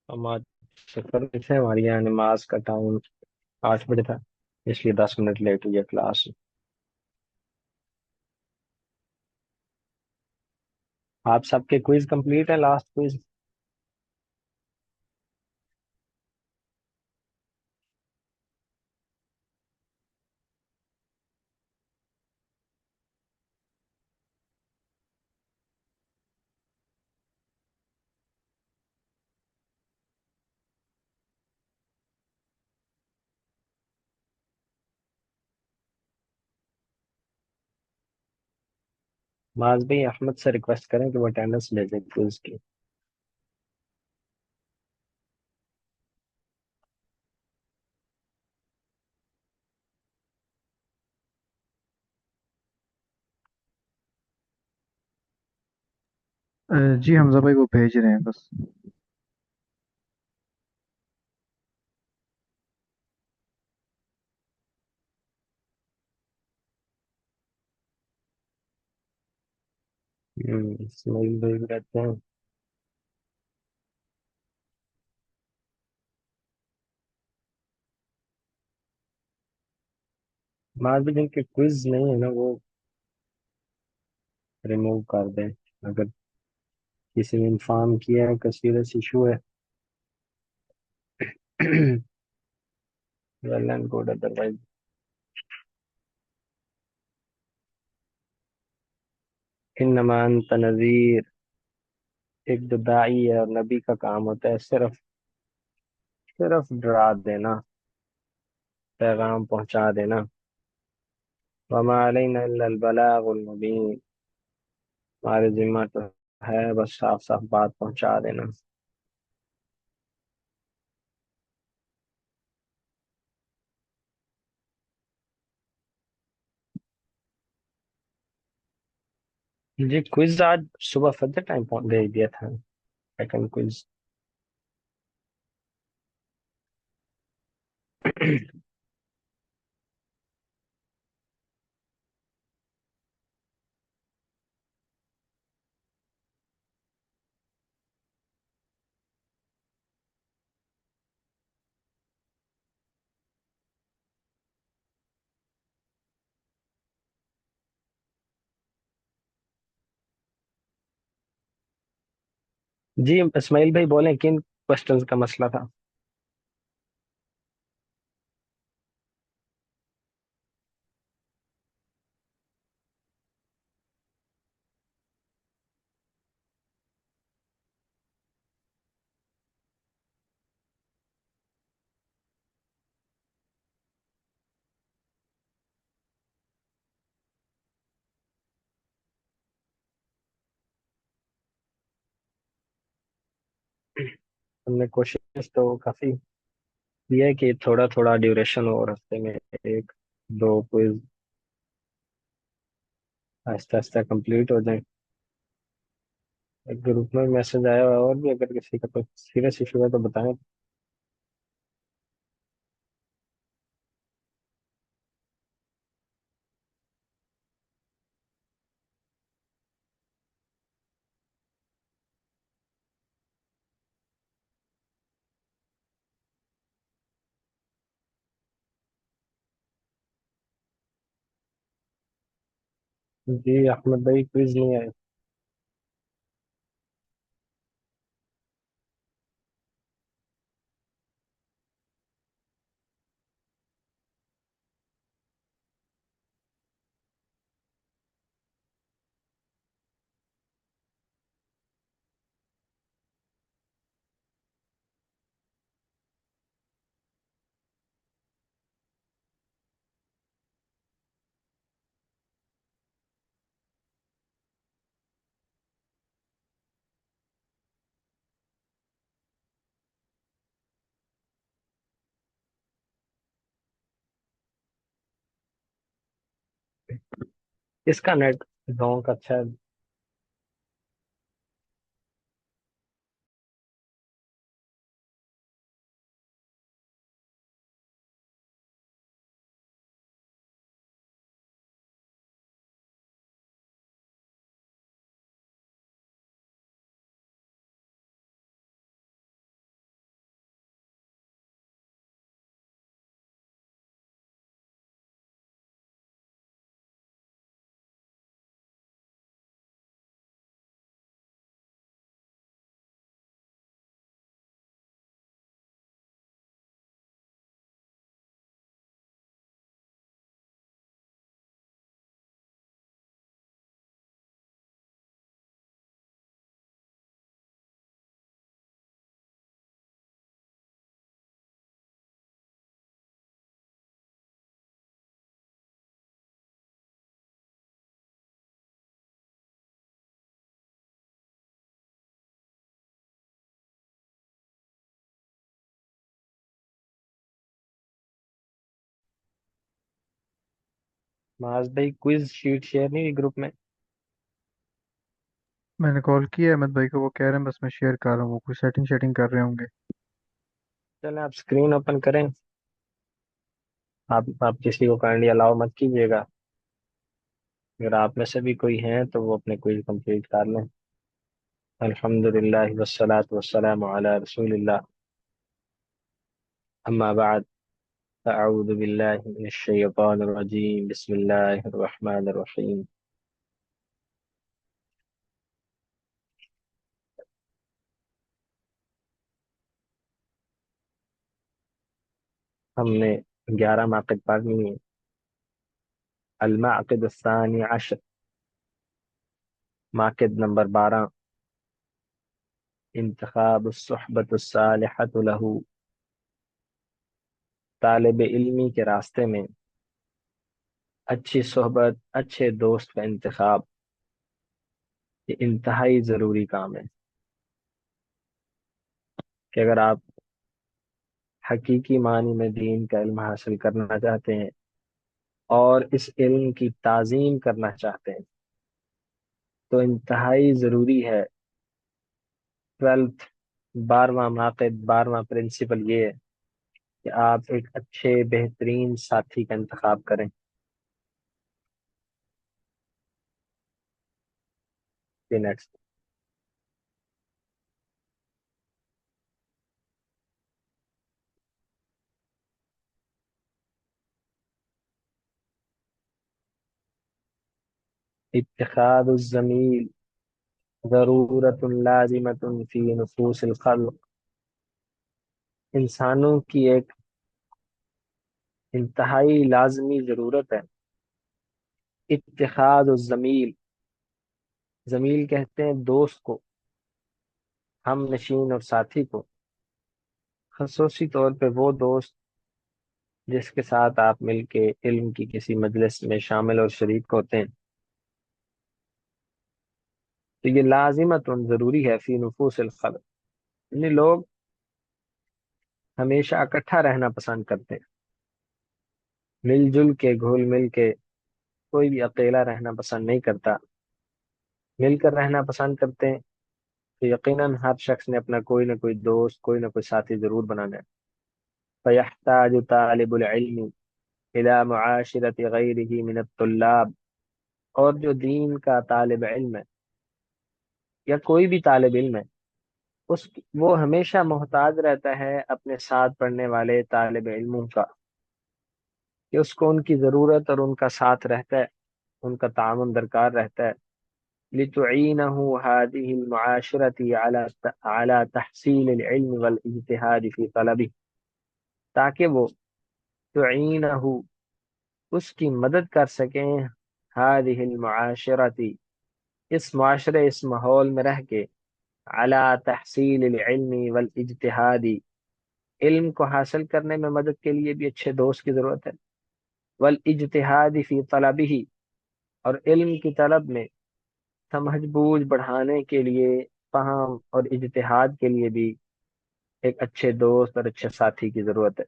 ہم آج سفر میں تھے، ہماری یہاں نماز کا ٹائم 8 بجے تھا، اس لیے 10 منٹ لیٹ ہوئی ہے کلاس۔ آپ سب کے کوئز کمپلیٹ ہے؟ Last quiz? معاذ بھائی احمد سے ریکویسٹ کریں کہ وہ اٹینڈنس لے دیں کوئز کی۔ جی حمزہ بھائی وہ بھیج رہے ہیں بس۔ اسماعیل بھائی بھی رہتے ہیں۔ معاذ بھائی جن کے کوئز نہیں ہے نا وہ ریموو کر دیں، اگر کسی نے انفارم کیا ہے کہ سیریس ایشو ہے۔ ویل اینڈ گڈ، ادروائز انما انت نذیر، ایک جو داعی ہے اور نبی کا کام ہوتا ہے صرف صرف ڈرا دینا، پیغام پہنچا دینا۔ وما علینا الا البلاغ المبین، ہمارے ذمہ تو ہے بس صاف صاف بات پہنچا دینا۔ جی کوئز آج صبح فجر ٹائم بھیج دیا تھا، سیکنڈ کوئز۔ جی اسماعیل بھائی بولیں کن کوشچنز کا مسئلہ تھا؟ ہم نے کوشش تو کافی کی ہے کہ تھوڑا تھوڑا ڈیوریشن ہو، اور ہفتے میں ایک دو کوئز آہستہ آہستہ کمپلیٹ ہو جائیں۔ ایک گروپ میں میسج آیا ہوا ہے، اور بھی اگر کسی کا کوئی سیریس ایشو ہے تو بتائیں۔ جی احمد بھائی کوئز نہیں آئے؟ اس کا نیٹ گاؤں کا اچھا ہے؟ معاذ بھائی کوئز شیٹ شیئر نہیں ہوئی گروپ میں؟ میں نے کال کیا احمد بھائی کو، وہ کہہ رہے ہیں بس میں شیئر کر رہا ہوں، وہ کوئی سیٹنگ شیٹنگ کر رہے ہوں گے۔ چلیں آپ اسکرین اوپن کریں۔ آپ کسی کو کائنڈلی الاؤ مت کیجیے گا، اگر آپ میں سے بھی کوئی ہیں تو وہ اپنے کوئز کمپلیٹ کر لیں۔ الحمد للہ والصلاة والسلام علی رسول اللہ، اما بعد، اعوذ باللہ من الشیطان الرجیم، بسم اللہ الرحمن الرحیم۔ ہم نے 11 معقد پڑھنی ہے۔ المعقد الثانی عشر، معقد نمبر 12، انتخاب الصحبت الصالحۃ لہ، طالب علمی کے راستے میں اچھی صحبت، اچھے دوست کا انتخاب، یہ انتہائی ضروری کام ہے کہ اگر آپ حقیقی معنی میں دین کا علم حاصل کرنا چاہتے ہیں اور اس علم کی تعظیم کرنا چاہتے ہیں تو انتہائی ضروری ہے 12th، 12واں معقد، 12واں پرنسپل یہ ہے کہ آپ ایک اچھے بہترین ساتھی کا انتخاب کریں۔ نیکسٹ، اتخاذ الزمیل ضرورت لازمت فی نفوس الخلق، انسانوں کی ایک انتہائی لازمی ضرورت ہے اتخاذ الزمیل، زمیل کہتے ہیں دوست کو، ہم نشین اور ساتھی کو، خصوصی طور پہ وہ دوست جس کے ساتھ آپ مل کے علم کی کسی مجلس میں شامل اور شریک ہوتے ہیں، تو یہ لازمت ضروری ہے فی نفوس الخلق، یعنی لوگ ہمیشہ اکٹھا رہنا پسند کرتے ہیں، مل جل کے، گھل مل کے، کوئی بھی اکیلا رہنا پسند نہیں کرتا، مل کر رہنا پسند کرتے ہیں، تو یقیناً ہر شخص نے اپنا کوئی نہ کوئی دوست، کوئی نہ کوئی ساتھی ضرور بنانا ہے۔ فَيَحْتَاجُ طَالِبُ الْعِلْمِ إِلَى مُعَاشِرَةِ غَيْرِهِ مِنَ الطُّلَّابِ، اور جو دین کا طالب علم ہے یا کوئی بھی طالب علم ہے، اس وہ ہمیشہ محتاج رہتا ہے اپنے ساتھ پڑھنے والے طالب علموں کا، کہ اس کو ان کی ضرورت اور ان کا ساتھ رہتا ہے، ان کا تعاون درکار رہتا ہے۔ لِتُعِينَهُ هَذِهِ الْمُعَاشِرَةِ عَلَى تَحْصِيلِ الْعِلْمِ وَالْإِجْتِهَادِ فِي طَلَبِهِ، تاکہ وہ تعینہ، اس کی مدد کر سکیں، هذه المعاشرتی، اس معاشرے، اس ماحول میں رہ کے، علی تحصیل العلم والاجتہاد، علم کو حاصل کرنے میں مدد کے لیے بھی اچھے دوست کی ضرورت ہے، والاجتہاد فی طلبہ، اور علم کی طلب میں سمجھ بوجھ بڑھانے کے لیے، فہم اور اجتہاد کے لیے بھی ایک اچھے دوست اور اچھے ساتھی کی ضرورت ہے۔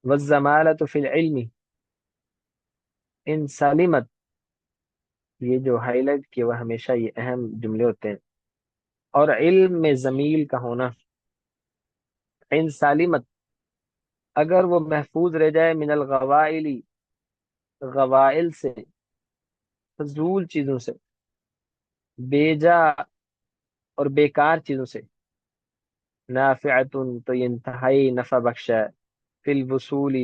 والزمالۃ فی العلم ان سلمت، یہ جو ہائی لائٹ کیے وہ ہمیشہ یہ اہم جملے ہوتے ہیں، اور علم میں ضمیل کا ہونا، ان سالمت، اگر وہ محفوظ رہ جائے، من الغوائل، غوائل سے، فضول چیزوں سے، بیجا اور بیکار چیزوں سے، نافعتن، تو یہ انتہائی نفع بخش ہے، فی الوصول،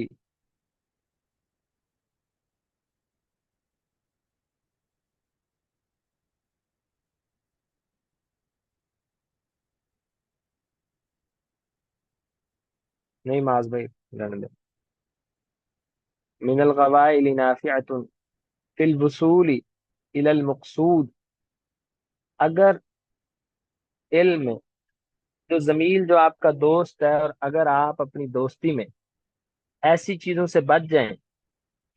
نہیں معاذ بھائی رہنے دیں، من الغوائل نافعتن فی الوصول الی المقصود، اگر علم میں، جو زمیل جو آپ کا دوست ہے، اور اگر آپ اپنی دوستی میں ایسی چیزوں سے بچ جائیں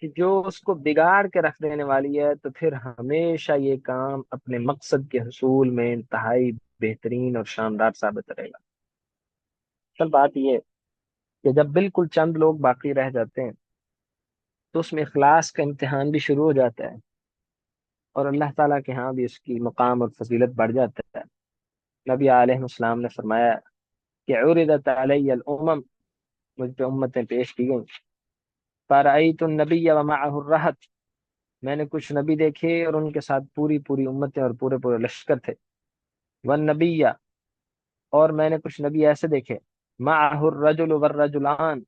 کہ جو اس کو بگاڑ کے رکھ دینے والی ہے، تو پھر ہمیشہ یہ کام اپنے مقصد کے حصول میں انتہائی بہترین اور شاندار ثابت رہے گا۔ اصل بات یہ ہے کہ جب بالکل چند لوگ باقی رہ جاتے ہیں تو اس میں اخلاص کا امتحان بھی شروع ہو جاتا ہے، اور اللہ تعالیٰ کے ہاں بھی اس کی مقام اور فضیلت بڑھ جاتا ہے۔ نبی علیہ السلام نے فرمایا کہ عرضت علی الامم، مجھ پہ امتیں پیش کی گئیں، فرأیت النبی ومعہ الرہط، میں نے کچھ نبی دیکھے اور ان کے ساتھ پوری پوری امتیں اور پورے پورے لشکر تھے، والنبی، اور میں نے کچھ نبی ایسے دیکھے، معہ الرجل والرجلان،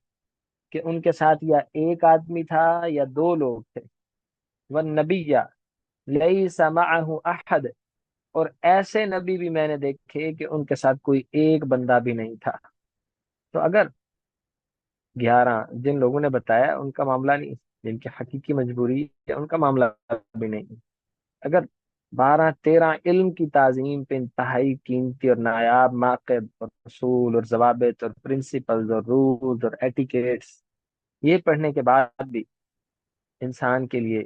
کہ ان کے ساتھ یا ایک آدمی تھا یا دو لوگ تھے، والنبی لیس معہ احد، اور ایسے نبی بھی میں نے دیکھے کہ ان کے ساتھ کوئی ایک بندہ بھی نہیں تھا۔ تو اگر 11 جن لوگوں نے بتایا ان کا معاملہ نہیں، جن کی حقیقی مجبوری ہے ان کا معاملہ بھی نہیں، اگر 12 13 علم کی تعظیم پہ انتہائی قیمتی اور نایاب مواقع اور اصول اور ضوابط اور پرنسپلز اور رولز اور ایٹیکیٹس یہ پڑھنے کے بعد بھی انسان کے لیے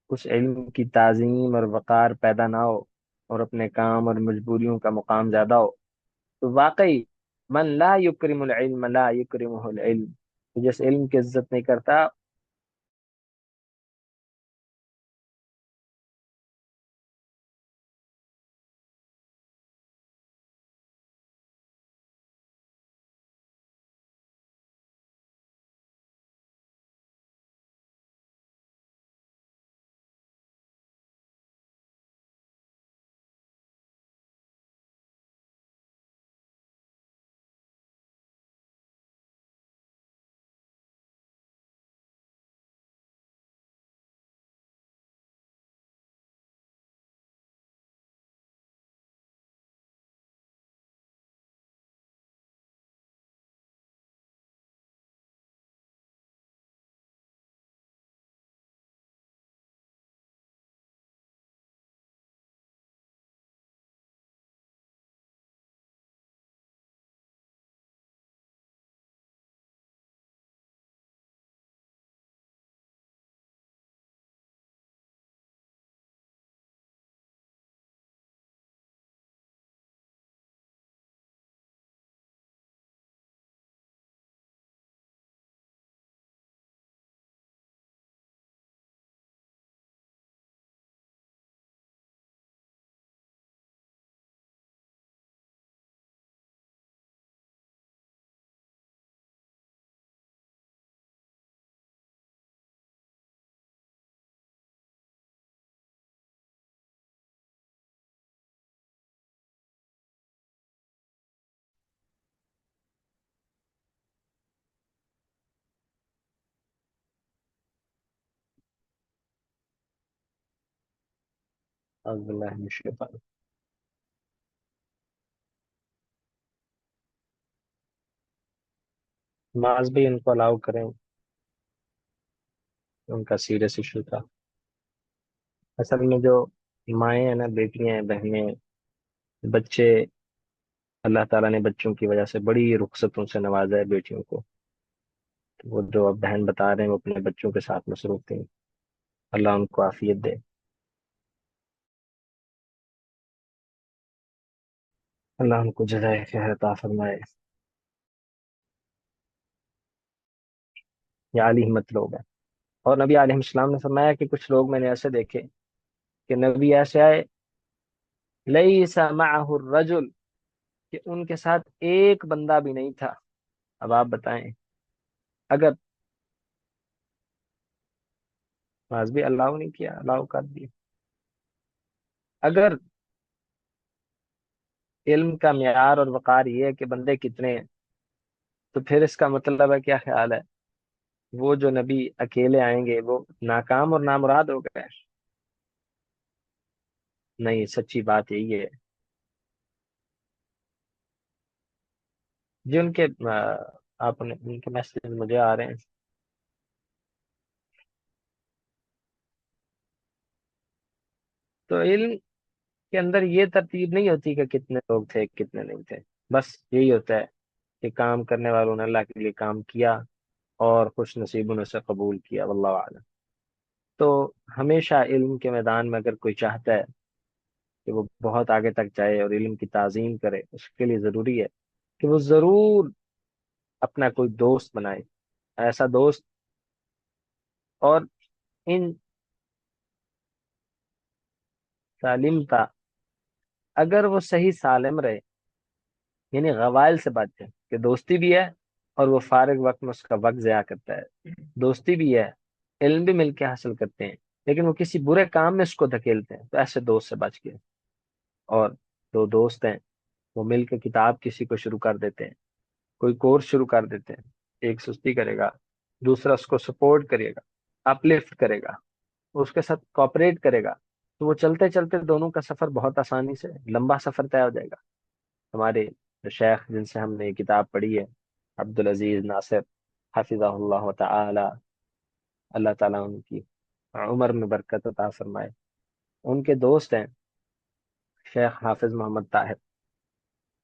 اس علم کی تعظیم اور وقار پیدا نہ ہو اور اپنے کام اور مجبوریوں کا مقام زیادہ ہو، تو واقعی من لا یکرم العلم لا یکرمہ العلم، تو جس علم کی عزت نہیں کرتا اعوذ باللہ من الشیطان، معاذ بھی ان کو الاؤ کریں، ان کا سیریس ایشو تھا۔ اصل میں جو مائیں ہیں نا، بیٹیاں ہیں، بہنیں ہیں، بچے، اللہ تعالیٰ نے بچوں کی وجہ سے بڑی رخصتوں سے نوازا ہے بیٹیوں کو، تو وہ جو اب بہن بتا رہے ہیں وہ اپنے بچوں کے ساتھ مصروف تھیں، اللہ ان کو عافیت دے، اللہ ان کو جزائے خیر عطا فرمائے۔ یہ عالی ہمت لوگ ہیں۔ اور نبی علیہ السلام نے فرمایا کہ کچھ لوگ میں نے ایسے دیکھے کہ نبی ایسے آئے، لیس معہ الرجل، کہ ان کے ساتھ ایک بندہ بھی نہیں تھا۔ اب آپ بتائیں، اگر باز بھی اللہ نہیں کیا، اللہ کر دیا، اگر علم کا معیار اور وقار یہ ہے کہ بندے کتنے ہیں، تو پھر اس کا مطلب ہے، کیا خیال ہے، وہ جو نبی اکیلے آئیں گے وہ ناکام اور نامراد ہو گئے؟ نہیں، سچی بات یہی ہے۔ جن کے آپ نے ان کے میسج مجھے آ رہے ہیں، تو علم کے اندر یہ ترتیب نہیں ہوتی کہ کتنے لوگ تھے کتنے نہیں تھے، بس یہی ہوتا ہے کہ کام کرنے والوں نے اللہ کے لیے کام کیا اور خوش نصیبوں نے اسے قبول کیا، واللہ اعلم۔ تو ہمیشہ علم کے میدان میں اگر کوئی چاہتا ہے کہ وہ بہت آگے تک جائے اور علم کی تعظیم کرے، اس کے لیے ضروری ہے کہ وہ ضرور اپنا کوئی دوست بنائے، ایسا دوست، اور ان سالم تھا، اگر وہ صحیح سالم رہے، یعنی غوائل سے بات ہے کہ دوستی بھی ہے اور وہ فارغ وقت میں اس کا وقت ضائع کرتا ہے، دوستی بھی ہے، علم بھی مل کے حاصل کرتے ہیں، لیکن وہ کسی برے کام میں اس کو دھکیلتے ہیں، تو ایسے دوست سے بچ کے۔ اور دو دوست ہیں، وہ مل کے کتاب کسی کو شروع کر دیتے ہیں، کوئی کورس شروع کر دیتے ہیں، ایک سستی کرے گا، دوسرا اس کو سپورٹ کرے گا، اپلفٹ کرے گا، اس کے ساتھ کوآپریٹ کرے گا، تو وہ چلتے چلتے دونوں کا سفر بہت آسانی سے لمبا سفر طے ہو جائے گا۔ ہمارے جو شیخ جن سے ہم نے یہ کتاب پڑھی ہے، عبدالعزیز ناصر حفظہ اللہ تعالی، اللہ تعالیٰ ان کی عمر میں برکت عطا فرمائے، ان کے دوست ہیں شیخ حافظ محمد طاہر۔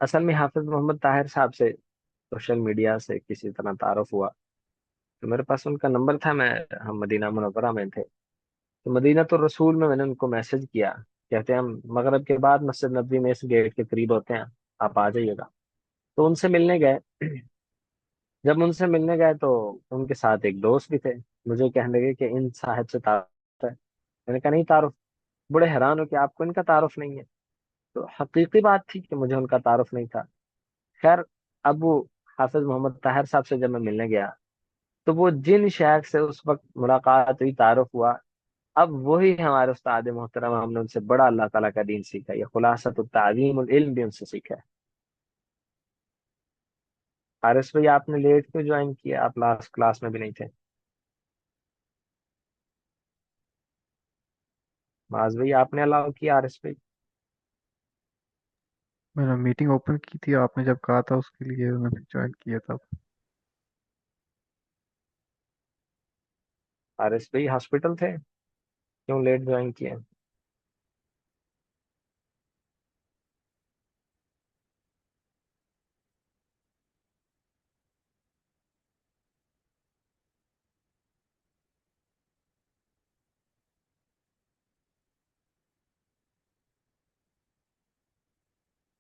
اصل میں حافظ محمد طاہر صاحب سے سوشل میڈیا سے کسی طرح تعارف ہوا، تو میرے پاس ان کا نمبر تھا، ہم مدینہ منورہ میں تھے، تو مدینہ تو رسول میں نے ان کو میسج کیا، کہتے ہیں ہم مغرب کے بعد مسجد نبوی میں اس گیٹ کے قریب ہوتے ہیں، آپ آ جائیے گا۔ تو ان سے ملنے گئے، جب ان سے ملنے گئے تو ان کے ساتھ ایک دوست بھی تھے، مجھے کہنے لگے کہ ان صاحب سے تعارف ہے، میں نے کہا نہیں تعارف، بڑے حیران ہو کہ آپ کو ان کا تعارف نہیں ہے، تو حقیقی بات تھی کہ مجھے ان کا تعارف نہیں تھا۔ خیر، ابو حافظ محمد طاہر صاحب سے جب میں ملنے گیا، تو وہ جن شیخ سے اس وقت ملاقات ہوئی، تعارف ہوا، اب وہی ہمارے استاد محترم، ہم نے ان سے بڑا اللہ تعالیٰ کا دین سیکھا، یہ خلاصۃ التعظیم العلم بھی ان سے سیکھا ہے۔ حارث بھائی آپ نے لیٹ کیوں جوائن کیا؟ آپ لاسٹ کلاس میں بھی نہیں تھے۔ معاذ بھائی آپ نے الاؤ کیا حارث بھائی؟ میں نے میٹنگ اوپن کی تھی، آپ نے جب کہا تھا اس کے لیے میں نے جوائن کیا تھا۔ حارث بھائی ہاسپٹل تھے، کیوں لیٹ جوائن کیا؟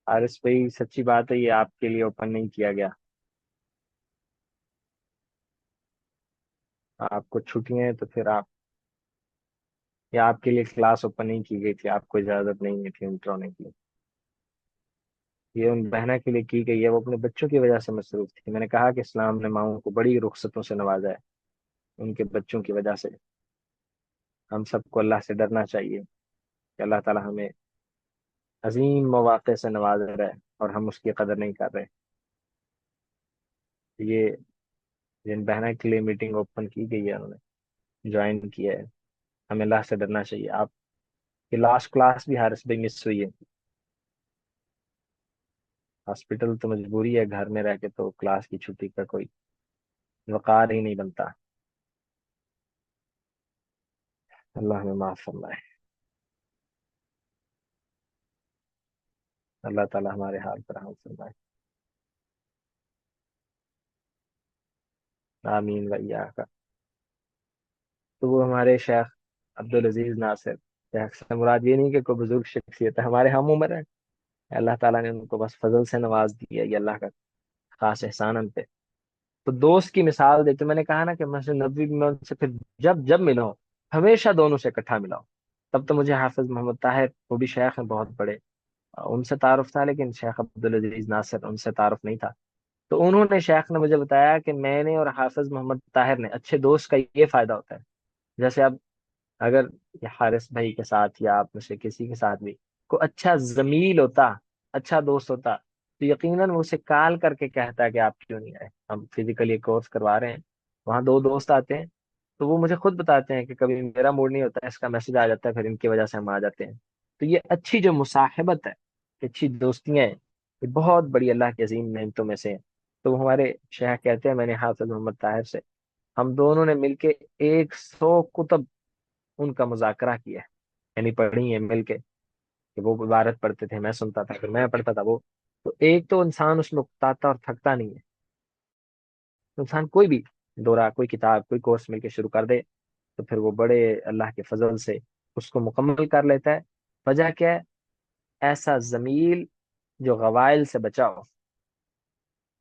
حارث بھائی سچی بات ہے، یہ آپ کے لیے اوپن نہیں کیا گیا، آپ کو چھٹیاں ہیں تو پھر آپ، یا آپ کے لیے کلاس اوپن نہیں کی گئی تھی، آپ کو اجازت نہیں تھی انٹر ہونے کی؟ یہ ان بہنہ کے لیے کی گئی ہے، وہ اپنے بچوں کی وجہ سے مصروف تھی، میں نے کہا کہ اسلام نے ماؤں کو بڑی رخصتوں سے نوازا ہے، ان کے بچوں کی وجہ سے۔ ہم سب کو اللہ سے ڈرنا چاہیے کہ اللہ تعالی ہمیں عظیم مواقع سے نواز رہا ہے اور ہم اس کی قدر نہیں کر رہے۔ یہ جن بہنہ کے لیے میٹنگ اوپن کی گئی ہے، انہوں نے جوائن کیا ہے، ہمیں اللہ سے ڈرنا چاہیے۔ آپ کی لاسٹ کلاس بھی حارث بھائی مس ہوئی ہے، ہاسپٹل تو مجبوری ہے، گھر میں رہ کے تو کلاس کی چھٹی کا کوئی وقار ہی نہیں بنتا۔ اللہ ہمیں معاف فرمائے، اللہ تعالی ہمارے حال پر رحم فرمائے، آمین وإیاک۔ تو وہ ہمارے شیخ عبدالعزیز ناصر، شیخ سے مراد یہ نہیں کہ کوئی بزرگ شخصیت ہے، ہمارے ہم عمر ہے، اللہ تعالیٰ نے ان کو بس فضل سے نواز دیا، یہ اللہ کا خاص احسان ہم پہ۔ تو دوست کی مثال دیتے، میں نے کہا نا کہ مسجد نبوی میں ان سے پھر جب جب ملا ہوں، ہمیشہ دونوں سے اکٹھا ملا ہوں۔ تب تو مجھے حافظ محمد طاہر، وہ بھی شیخ ہیں بہت بڑے، ان سے تعارف تھا، لیکن شیخ عبدالعزیز ناصر ان سے تعارف نہیں تھا۔ تو انہوں نے، شیخ نے مجھے بتایا کہ میں نے اور حافظ محمد طاہر نے، اچھے دوست کا یہ فائدہ ہوتا ہے، جیسے اب اگر یہ حارث بھائی کے ساتھ یا آپ میں سے کسی کے ساتھ بھی کوئی اچھا زمیل ہوتا، اچھا دوست ہوتا، تو یقیناً وہ اسے کال کر کے کہتا کہ آپ کیوں نہیں آئے، ہم فزیکلی کورس کروا رہے ہیں، وہاں دو دوست آتے ہیں، تو وہ مجھے خود بتاتے ہیں کہ کبھی میرا موڈ نہیں ہوتا ہے، اس کا میسج آ جاتا ہے، پھر ان کی وجہ سے ہم آ جاتے ہیں۔ تو یہ اچھی جو مصاحبت ہے، اچھی دوستیاں ہیں، یہ بہت بڑی اللہ کی عظیم نعمتوں میں سے ہیں۔ تو وہ ہمارے شیخ کہتے ہیں، میں نے حافظ محمد طاہر سے، ہم دونوں نے مل کے 100 کتب ان کا مذاکرہ کیا ہے، یعنی پڑھی ہے مل کے، کہ وہ عبارت پڑھتے تھے، میں سنتا تھا، پھر میں پڑھتا تھا وہ، تو ایک تو انسان اس میں اکتاتا اور تھکتا نہیں ہے، تو انسان کوئی بھی دورہ، کوئی کتاب، کوئی کورس مل کے شروع کر دے، تو پھر وہ بڑے اللہ کے فضل سے اس کو مکمل کر لیتا ہے۔ وجہ کیا ہے؟ ایسا ضمیل جو غوائل سے بچا ہو،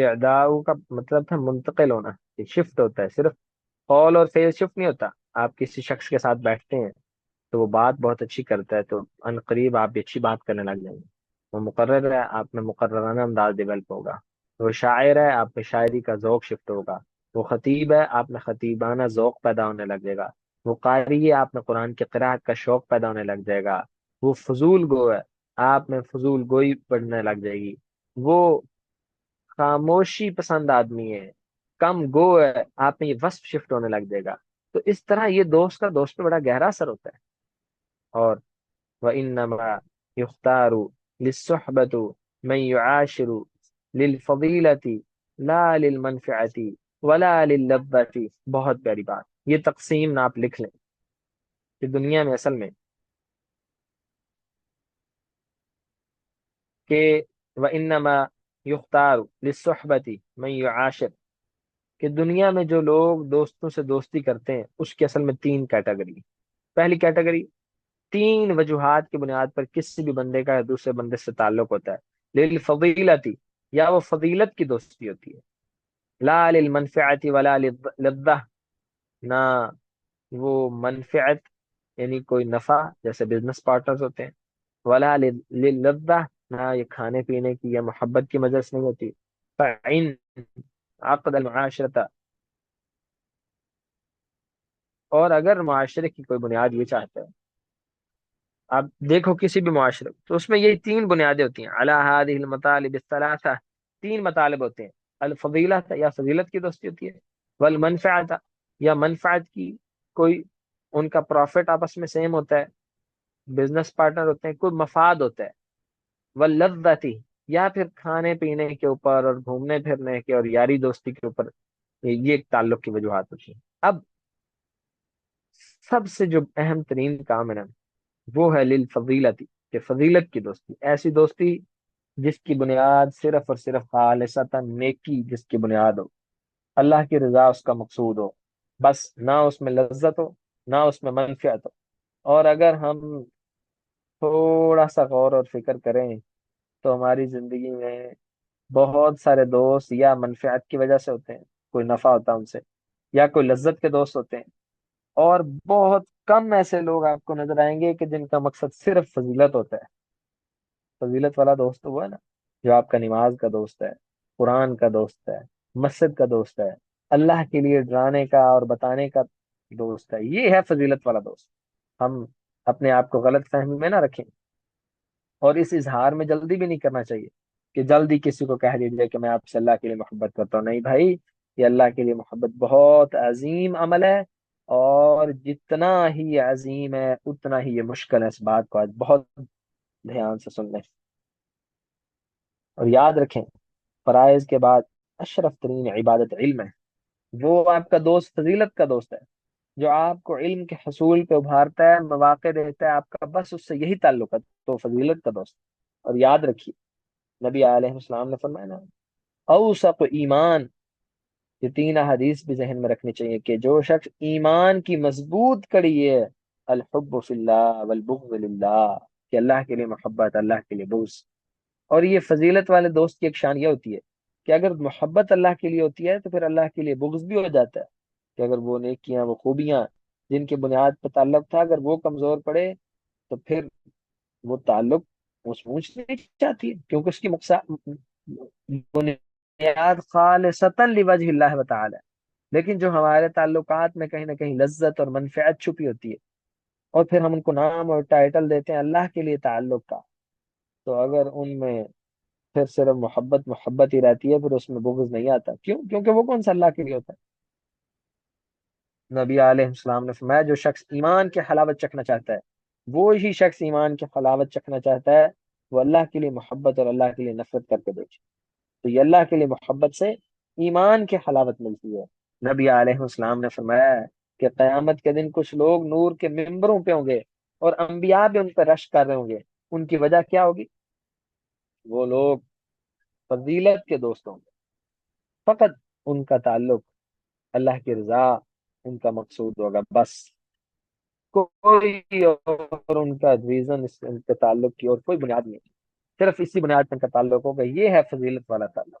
اعداء کا مطلب تھا منتقل ہونا، شفٹ ہوتا ہے صرف، قول اور فعل شفٹ نہیں ہوتا۔ آپ کسی شخص کے ساتھ بیٹھتے ہیں تو وہ بات بہت اچھی کرتا ہے، تو ان قریب آپ بھی اچھی بات کرنے لگ جائیں گے۔ وہ مقرر ہے، آپ میں مقررانہ انداز ڈیولپ ہوگا۔ وہ شاعر ہے، آپ میں شاعری کا ذوق شفٹ ہوگا۔ وہ خطیب ہے، آپ میں خطیبانہ ذوق پیدا ہونے لگ جائے گا۔ وہ قاری ہے، آپ میں قرآن کی قراءت کا شوق پیدا ہونے لگ جائے گا۔ وہ فضول گو ہے، آپ میں فضول گوئی بڑھنے لگ جائے گی۔ وہ خاموشی پسند آدمی ہے، کم گو ہے، آپ میں یہ وصف شفٹ ہونے لگ جائے گا۔ تو اس طرح یہ دوست کا دوست پہ بڑا گہرا اثر ہوتا ہے۔ اور وَإِنَّمَا يُخْتَارُ لِلصُّحْبَةُ مَن يُعَاشِرُ لِلْفَضِيلَةِ لَا لِلْمَنْفِعَةِ وَلَا لِلَّذَّةِ۔ بہت پیاری بات، یہ تقسیم نہ آپ لکھ لیں کہ دنیا میں اصل میں کہ وَإِنَّمَا يُخْتَارُ لِلصُّحْبَةِ مَن يُعَاشِرُ، کہ دنیا میں جو لوگ دوستوں سے دوستی کرتے ہیں اس کی اصل میں تین کیٹیگری۔ پہلی کیٹیگری، تین وجوہات کی بنیاد پر کسی بھی بندے کا دوسرے بندے سے تعلق ہوتا ہے۔ للفضیلتی، یا وہ فضیلت کی دوستی ہوتی ہے، لا للمنفعتی ولا للذہ، نہ وہ منفعت یعنی کوئی نفع جیسے بزنس پارٹنرز ہوتے ہیں، ولا للذہ، نہ یہ کھانے پینے کی یا محبت کی مجلس نہیں ہوتی۔ فإن عقد المعاشرت، اور اگر معاشرے کی کوئی بنیاد یہ چاہتا ہے، آپ دیکھو کسی بھی معاشرے تو اس میں یہی تین بنیادیں ہوتی ہیں، علی هذه المطالب الثلاثه، تین مطالب ہوتے ہیں، الفضیلت یا فضیلت کی دوستی ہوتی ہے، والمنفعت یا منفعت کی، کوئی ان کا پروفٹ آپس میں سیم ہوتا ہے، بزنس پارٹنر ہوتے ہیں، کوئی مفاد ہوتا ہے، واللذت، یا پھر کھانے پینے کے اوپر اور گھومنے پھرنے کے اور یاری دوستی کے اوپر، یہ ایک تعلق کی وجوہات ہوتی ہیں۔ اب سب سے جو اہم ترین کام ہے نا، وہ ہے للفضیلتی، کہ فضیلت کی دوستی، ایسی دوستی جس کی بنیاد صرف اور صرف خالصتا نیکی، جس کی بنیاد ہو، اللہ کی رضا اس کا مقصود ہو، بس نہ اس میں لذت ہو نہ اس میں منفعت ہو۔ اور اگر ہم تھوڑا سا غور اور فکر کریں تو ہماری زندگی میں بہت سارے دوست یا منفعت کی وجہ سے ہوتے ہیں، کوئی نفع ہوتا ہے ان سے، یا کوئی لذت کے دوست ہوتے ہیں، اور بہت کم ایسے لوگ آپ کو نظر آئیں گے کہ جن کا مقصد صرف فضیلت ہوتا ہے۔ فضیلت والا دوست تو وہ ہے نا جو آپ کا نماز کا دوست ہے، قرآن کا دوست ہے، مسجد کا دوست ہے، اللہ کے لیے ڈرانے کا اور بتانے کا دوست ہے، یہ ہے فضیلت والا دوست۔ ہم اپنے آپ کو غلط فہمی میں نہ رکھیں، اور اس اظہار میں جلدی بھی نہیں کرنا چاہیے کہ جلدی کسی کو کہہ دیجیے کہ میں آپ سے اللہ کے لیے محبت کرتا ہوں۔ نہیں بھائی، یہ اللہ کے لیے محبت بہت عظیم عمل ہے، اور جتنا ہی عظیم ہے اتنا ہی یہ مشکل ہے۔ اس بات کو آج بہت دھیان سے سن لیں اور یاد رکھیں، فرائض کے بعد اشرف ترین عبادت علم ہے۔ وہ آپ کا دوست فضیلت کا دوست ہے جو آپ کو علم کے حصول پہ ابھارتا ہے، مواقع دیتا ہے، آپ کا بس اس سے یہی تعلق ہے، تو فضیلت کا دوست۔ اور یاد رکھیے، نبی علیہ السلام نے فرمایا نا، اوثق ایمان، یہ تین حدیث بھی ذہن میں رکھنی چاہیے کہ جو شخص ایمان کی مضبوط کڑی ہے، الحب فی اللہ والبغض للہ، کہ اللہ کے لیے محبت، اللہ کے لیے بغض۔ اور یہ فضیلت والے دوست کی ایک شان یہ ہوتی ہے کہ اگر محبت اللہ کے لیے ہوتی ہے تو پھر اللہ کے لیے بغض بھی ہو جاتا ہے، کہ اگر وہ نیکیاں، وہ خوبیاں جن کی بنیاد پر تعلق تھا، اگر وہ کمزور پڑے تو پھر وہ تعلق اس اونچ نہیں چاہتی ہے، کیونکہ اس کی مقصد بنیاد خالصتاً لوجہ اللہ تعالی۔ لیکن جو ہمارے تعلقات میں کہیں نہ کہیں لذت اور منفعت چھپی ہوتی ہے، اور پھر ہم ان کو نام اور ٹائٹل دیتے ہیں اللہ کے لیے تعلق کا، تو اگر ان میں پھر صرف محبت محبت ہی رہتی ہے، پھر اس میں بغض نہیں آتا، کیوں؟ کیونکہ وہ کون سا اللہ کے لیے ہوتا ہے؟ نبی علیہ السلام نے فرمایا، جو شخص ایمان کی حلاوت چکھنا چاہتا ہے، وہ ہی شخص ایمان کی حلاوت چکھنا چاہتا ہے، وہ اللہ کے لیے محبت اور اللہ کے لیے نفرت کر کے دیکھے، تو یہ اللہ کے لیے محبت سے ایمان کی حلاوت ملتی ہے۔ نبی علیہ السلام نے فرمایا کہ قیامت کے دن کچھ لوگ نور کے ممبروں پہ ہوں گے اور انبیاء بھی ان پہ رش کر رہے ہوں گے، ان کی وجہ کیا ہوگی؟ وہ لوگ فضیلت کے دوستوں میں، فقط ان کا تعلق اللہ کی رضا ان کا مقصود ہوگا، بس کوئی اور ان کا ریزن، ان کے تعلق کی اور کوئی بنیاد نہیں، صرف اسی بنیاد پر ان کا تعلق ہوگا، یہ ہے فضیلت والا تعلق۔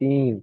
3।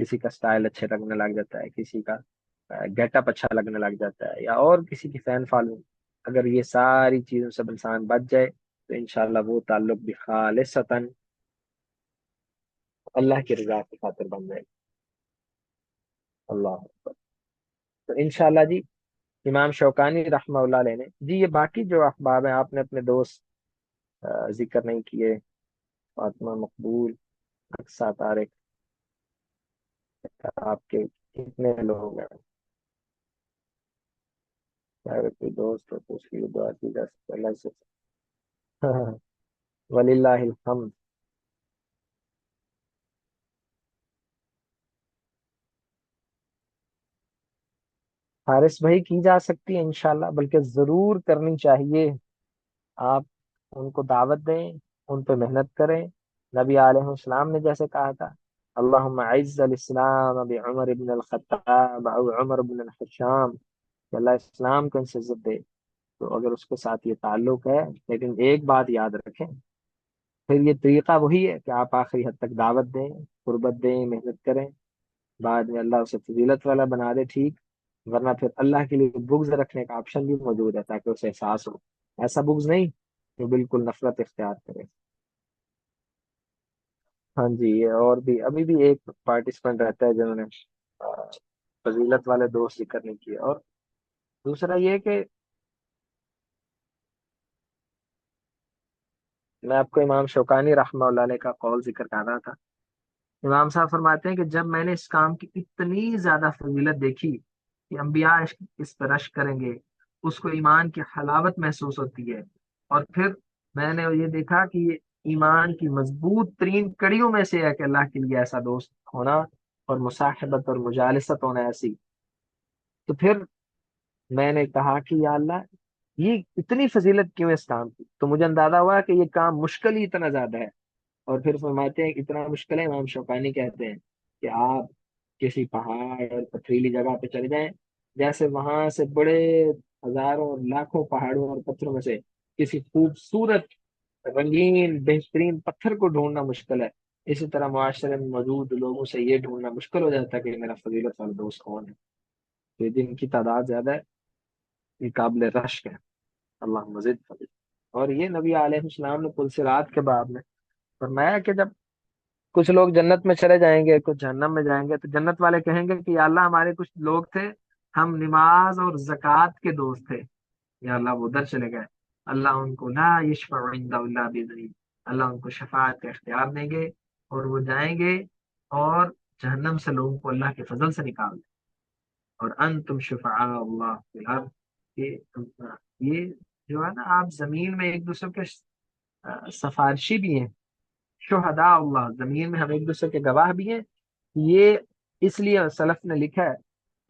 کسی کا سٹائل اچھے لگنے لگ جاتا ہے، کسی کا گیٹ اپ اچھا لگنے لگ جاتا ہے، یا اور کسی کی فین فالوئنگ، اگر یہ ساری چیزوں سے انسان بچ جائے تو انشاءاللہ وہ تعلق بھی خالصتاً اللہ کی رضا کی خاطر بن جائے گا۔ اللہ اکبر۔ تو انشاءاللہ جی، امام شوکانی رحمہ اللہ علیہ نے جی یہ باقی جو احباب ہیں، آپ نے اپنے دوست ذکر نہیں کیے، فاطمہ مقبول، اقصا طارق، آپ کے کتنے لوگ ہیں؟ اگر کوئی دوست ہو تو اس کی بھی دعا کی جا سکتی ہے اللہ سے۔ وللہ الحمد۔ حارث بھائی کی جا سکتی ہے انشاءاللہ، بلکہ ضرور کرنی چاہیے۔ آپ ان کو دعوت دیں، ان پہ محنت کریں۔ نبی علیہ السلام نے جیسے کہا تھا، اللہم اعز الاسلام بعمر بن الخطاب او عمر بن الحشام، کہ اللہ اسلام کو ان سے عزت دے۔ تو اگر اس کے ساتھ یہ تعلق ہے، لیکن ایک بات یاد رکھیں، پھر یہ طریقہ وہی ہے کہ آپ آخری حد تک دعوت دیں، قربت دیں، محنت کریں، بعد میں اللہ اسے فضیلت والا بنا دے، ٹھیک، ورنہ پھر اللہ کے لیے بغض رکھنے کا آپشن بھی موجود ہے تاکہ اسے احساس ہو۔ ایسا بغض نہیں جو بالکل نفرت اختیار کرے۔ ہاں جی، یہ اور بھی ابھی بھی ایک پارٹیسپینٹ رہتا ہے جنہوں نے آ، فضیلت والے دوست ذکر نہیں کیے۔ اور دوسرا یہ کہ میں آپ کو امام شوکانی رحمہ اللہ علیہ کا قول ذکر کر رہا تھا۔ امام صاحب فرماتے ہیں کہ جب میں نے اس کام کی اتنی زیادہ فضیلت دیکھی کہ انبیاء اس پر رشک کریں گے، اس کو ایمان کی حلاوت محسوس ہوتی ہے، اور پھر میں نے یہ دیکھا کہ یہ ایمان کی مضبوط ترین کڑیوں میں سے ہے کہ اللہ کے لیے ایسا دوست ہونا اور مصاحبت اور مجالست ہونا ایسی، تو پھر میں نے کہا کہ یا اللہ، یہ اتنی فضیلت کیوں ہے اس کام کی؟ تو مجھے اندازہ ہوا کہ یہ کام مشکل ہی اتنا زیادہ ہے۔ اور پھر فرماتے ہیں کہ اتنا مشکل ہے، امام شوکانی کہتے ہیں کہ آپ کسی پہاڑ اور پتھریلی جگہ پہ چلے جائیں، جیسے وہاں سے بڑے ہزاروں اور لاکھوں پہاڑوں اور پتھروں میں سے کسی خوبصورت رنگین بہترین پتھر کو ڈھونڈنا مشکل ہے، اسی طرح معاشرے میں موجود لوگوں سے یہ ڈھونڈنا مشکل ہو جاتا ہے کہ میرا فضیلت والا دوست کون ہے۔ تو یہ دن کی تعداد زیادہ ہے، یہ قابل رشک ہے، اللہ مزید فضل۔ اور یہ نبی علیہ السلام نے پلسرات کے باب میں فرمایا کہ جب کچھ لوگ جنت میں چلے جائیں گے، کچھ جہنم میں جائیں گے، تو جنت والے کہیں گے کہ یا اللہ، ہمارے کچھ لوگ تھے، ہم نماز اور زکوٰۃ کے دوست تھے، یا اللہ وہ ادھر چلے گئے، اللہ ان کو لا یشفع عند اللہ بإذنہ، اللہ ان کو شفاعت کا اختیار دیں گے، اور وہ جائیں گے اور جہنم سے لوگوں کو اللہ کے فضل سے نکال دیں۔ اور انتم شفعاء اللہ فی الارض، یہ جو ہے نا، آپ زمین میں ایک دوسرے کے سفارشی بھی ہیں، شہداء اللہ، زمین میں ہم ایک دوسرے کے گواہ بھی ہیں۔ یہ اس لیے سلف نے لکھا ہے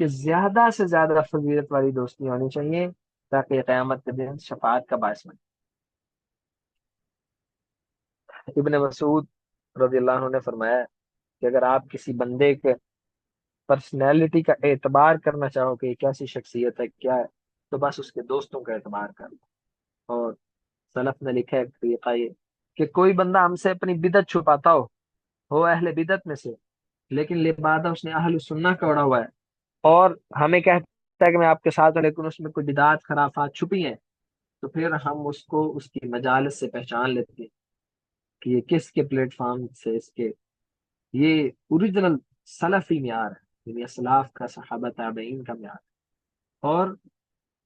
کہ زیادہ سے زیادہ فضیلت والی دوستی ہونی چاہیے تاکہ قیامت کے دن شفاعت کا باعث بنے۔ ابن مسعود رضی اللہ عنہ نے فرمایا کہ اگر آپ کسی بندے کے پرسنالٹی کا اعتبار کرنا چاہو کہ یہ کیسی شخصیت ہے، کیا ہے، تو بس اس کے دوستوں کا اعتبار کر لو۔ اور سلف نے لکھا ہے طریقہ یہ کہ کوئی بندہ ہم سے اپنی بدعت چھپاتا ہو اہل بدعت میں سے، لیکن لبادہ اس نے اہل سنہ کا اوڑا ہوا ہے، اور ہمیں کہتا ہے کہ میں آپ کے ساتھ ہوں، لیکن اس میں کوئی بدعات خرافات چھپی ہیں، تو پھر ہم اس کو اس کی مجالس سے پہچان لیتے ہیں کہ یہ کس کے پلیٹ فارم سے اس کے، یہ اوریجنل سلفی معیار ہے، یعنی اسلاف کا، صحابہ تابعین کا معیار ہے۔ اور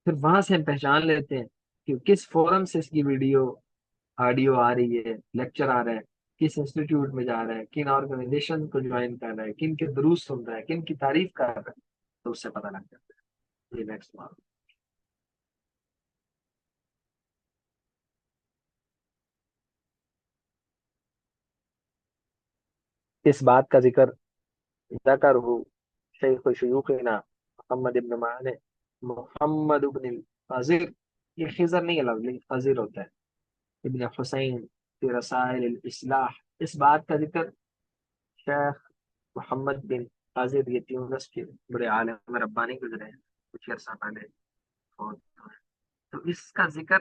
پھر وہاں سے ہم پہچان لیتے ہیں کہ کس فورم سے اس کی ویڈیو آڈیو آ رہی ہے، لیکچر آ رہا ہے، کس انسٹیٹیوٹ میں جا رہا ہے، کن آرگنائزیشن کو جوائن کر رہا ہے، کن کے دروس سن رہا ہے، کن کی تعریف کر رہا ہے، تو اس سے پتہ لگ جاتا ہے۔ یہ نیکسٹ بات، اس بات کا ذکر ذکر ہو شیخ شیوخنا محمد ابن معان، محمد ابن الخضر، یہ خضر نہیں ہے لفظ، لیکن خضر ہوتا ہے، ابن حسین فی رسائل الاصلاح، اس بات کا ذکر شیخ محمد بن قاضر، یہ تیونس کے بڑے عالم ربانی گزرے ہیں کچھ عرصہ پہلے، فوت ہوئے۔ تو اس کا ذکر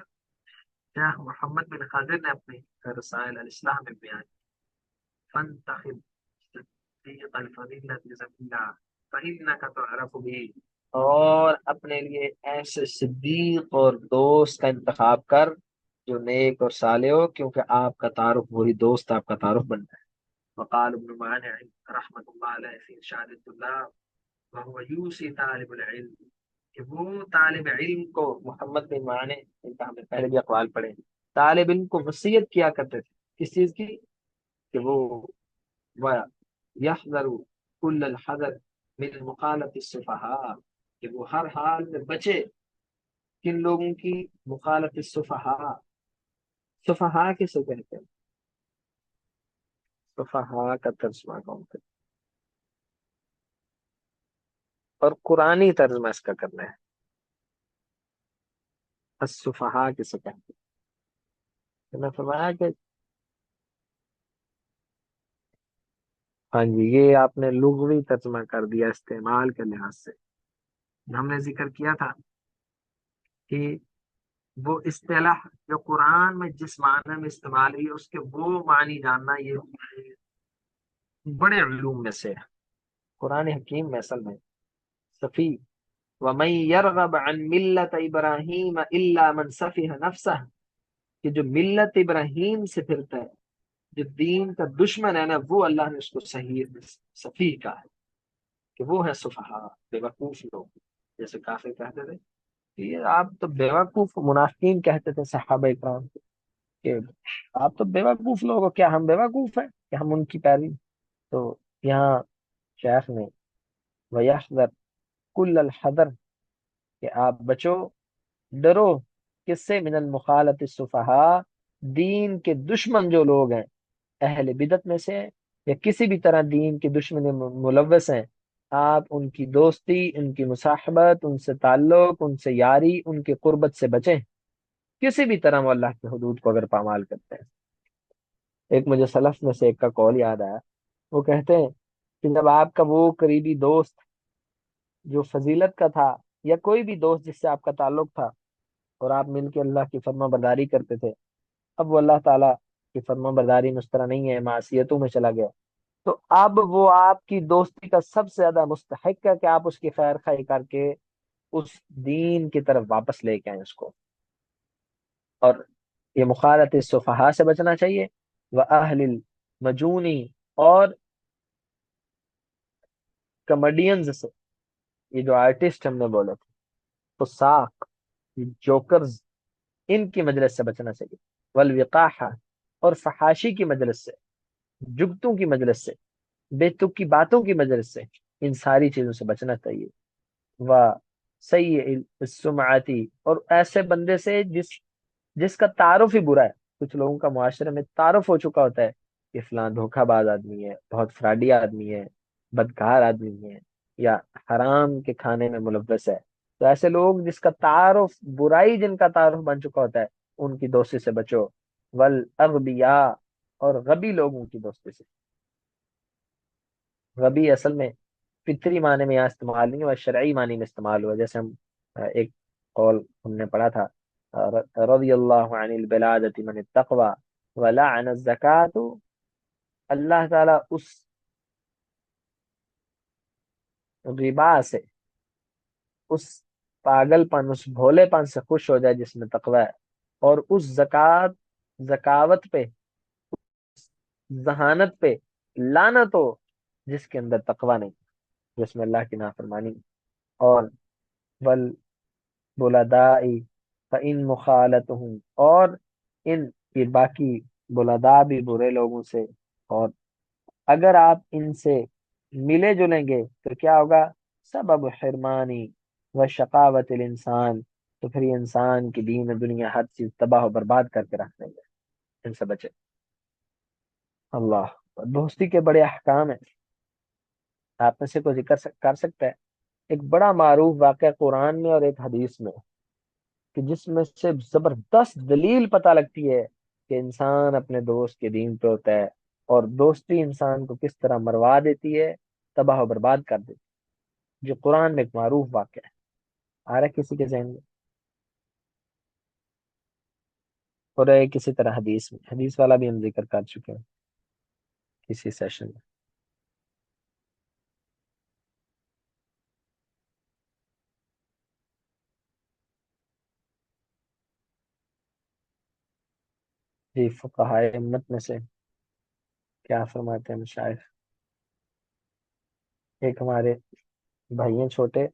شیخ محمد بن قاضر نے اپنے رسائل الاصلاح میں بیان، فنتخب اور اپنے لیے ایسے صدیق اور دوست کا انتخاب کر جو نیک اور صالح ہو، کیونکہ آپ کا تعارف وہی دوست آپ کا تعارف بنتا ہے۔ وقال ابن مانع رحمۃ اللہ علیہ فی ارشاد اللہ وهو یوصی طالب العلم، کہ وہ طالب علم کو، محمد بن معنی ان کا ہم نے پہلے بھی اقوال پڑھے، طالب علم کو وصیت کیا کرتے تھے کس چیز کی؟ کہ وہ یحذر کل الحذر من مخالط السفہاء، کہ وہ ہر حال میں بچے کن لوگوں کی؟ مخالط السفہاء۔ سفہاء کسے کہتے ہیں؟ سفہاء کا ترجمہ کون کرے؟ اور قرآنی ترجمہ اس کا کرنا ہے، السفہاء کسے کہتے ہیں؟ میں فرمایا کہ ہاں جی، یہ آپ نے لغوی ترجمہ کر دیا استعمال کے لحاظ سے۔ ہم نے ذکر کیا تھا کہ وہ اصطلاح جو قرآن میں جس معنی میں استعمال ہوئی اس کے وہ معنی جاننا یہ بڑے علوم میں سے ہے۔ قرآن حکیم میں اصل میں صفی وَمَن يَرْغَبْ عَن مِلَّةِ إِبْرَاهِيمَ إِلَّا مَن سَفِهَ نَفْسَهُ، کہ جو ملت ابراہیم سے پھرتا ہے، جو دین کا دشمن ہے نا، وہ اللہ نے اس کو صحیح صفی کہا ہے کہ وہ ہے صفحا، بے وقوف لوگ، جیسے کافر کہتے تھے کہ یہ آپ تو بے وقوف، منافقین کہتے تھے صحابہ اکرام کہ آپ تو بے وقوف لوگ ہو، کیا ہم بے وقوف ہیں کہ ہم ان کی پیروی؟ تو یہاں شیخ نے وَيَحْذَرْ كُلَّ الْحَذَرْ، کہ آپ بچو، ڈرو کس سے؟ من المخالط السفہاء، دین کے دشمن جو لوگ ہیں اہل بدعت میں سے، یا کسی بھی طرح دین کی دشمنی میں ملوث ہیں، آپ ان کی دوستی، ان کی مصاحبت، ان سے تعلق، ان سے یاری، ان کی قربت سے بچیں، کسی بھی طرح وہ اللہ کی حدود کو اگر پامال کرتے ہیں۔ ایک مجھے سلف میں سے ایک کا قول یاد آیا، وہ کہتے ہیں کہ جب آپ کا وہ قریبی دوست جو فضیلت کا تھا، یا کوئی بھی دوست جس سے آپ کا تعلق تھا، اور آپ مل کے اللہ کی فرما برداری کرتے تھے، اب وہ اللہ تعالیٰ کی فرما برداری میں اس طرح نہیں ہے، معصیتوں میں چلا گیا، تو اب وہ آپ کی دوستی کا سب سے زیادہ مستحق ہے کہ آپ اس کی خیر خواہی کر کے اس دین کی طرف واپس لے کے آئیں اس کو۔ اور یہ مخالط السفہاء سے بچنا چاہیے، وہ اہل المجونی، اور کمیڈینز سے، یہ جو آرٹسٹ ہم نے بولے تھے، فساق، جوکرز، ان کی مجلس سے بچنا چاہیے، والوقاحہ، اور فحاشی کی مجلس سے، جگتوں کی مجلس سے، بے تک کی باتوں کی مجلس سے، ان ساری چیزوں سے بچنا چاہیے۔ و سیء السمعتی، اور ایسے بندے سے جس کا تعارف ہی برا ہے، کچھ لوگوں کا معاشرے میں تعارف ہو چکا ہوتا ہے کہ فلاں دھوکہ باز آدمی ہے، بہت فراڈی آدمی ہے، بدکار آدمی ہے، یا حرام کے کھانے میں ملوث ہے، تو ایسے لوگ جس کا تعارف برائی، جن کا تعارف بن چکا ہوتا ہے، ان کی دوستی سے بچو۔ والاغبیاء، اور غبی لوگوں کی دوستی سے۔ غبی اصل میں فطری معنی میں یہاں استعمال نہیں ہوا، شرعی معنی میں استعمال ہوا، جیسے ہم ایک قول ہم نے پڑھا تھا، رضی اللہ عن البلادۃ من التقوی ولعن الزکات، اللہ تعالیٰ اس غبا سے، اس پاگل پن، اس بھولے پن سے خوش ہو جائے جس میں تقوی ہے، اور اس زکاوت پہ، ذہانت پہ لعنت ہو جس کے اندر تقوی نہیں، جس میں اللہ کی نافرمانی۔ اور بلدائی فإن مخالطہم، اور ان کی باقی بلدا بھی برے لوگوں سے، اور اگر آپ ان سے ملے جلیں گے تو کیا ہوگا؟ سبب حرمانی و شقاوت الانسان، تو پھر یہ انسان کی دین و دنیا ہر چیز تباہ و برباد کر کے رکھ دیں گے، ان سے بچے۔ اللہ، دوستی کے بڑے احکام ہیں، آپ میں سے کوئی ذکر کر سکتا ہے؟ ایک بڑا معروف واقعہ قرآن میں اور ایک حدیث میں، کہ جس میں سے زبردست دلیل پتہ لگتی ہے کہ انسان اپنے دوست کے دین پہ ہوتا ہے، اور دوستی انسان کو کس طرح مروا دیتی ہے، تباہ و برباد کر دیتی ہے، جو قرآن میں ایک معروف واقعہ ہے۔ آ رہا ہے کسی کے ذہن میں؟ اور ایک کسی طرح حدیث میں، حدیث والا بھی ہم ذکر کر چکے ہیں کسی سیشن میں۔ جی فقہائے امت میں سے کیا فرماتے ہیں مشائخ؟ ایک ہمارے بھائی ہیں چھوٹے،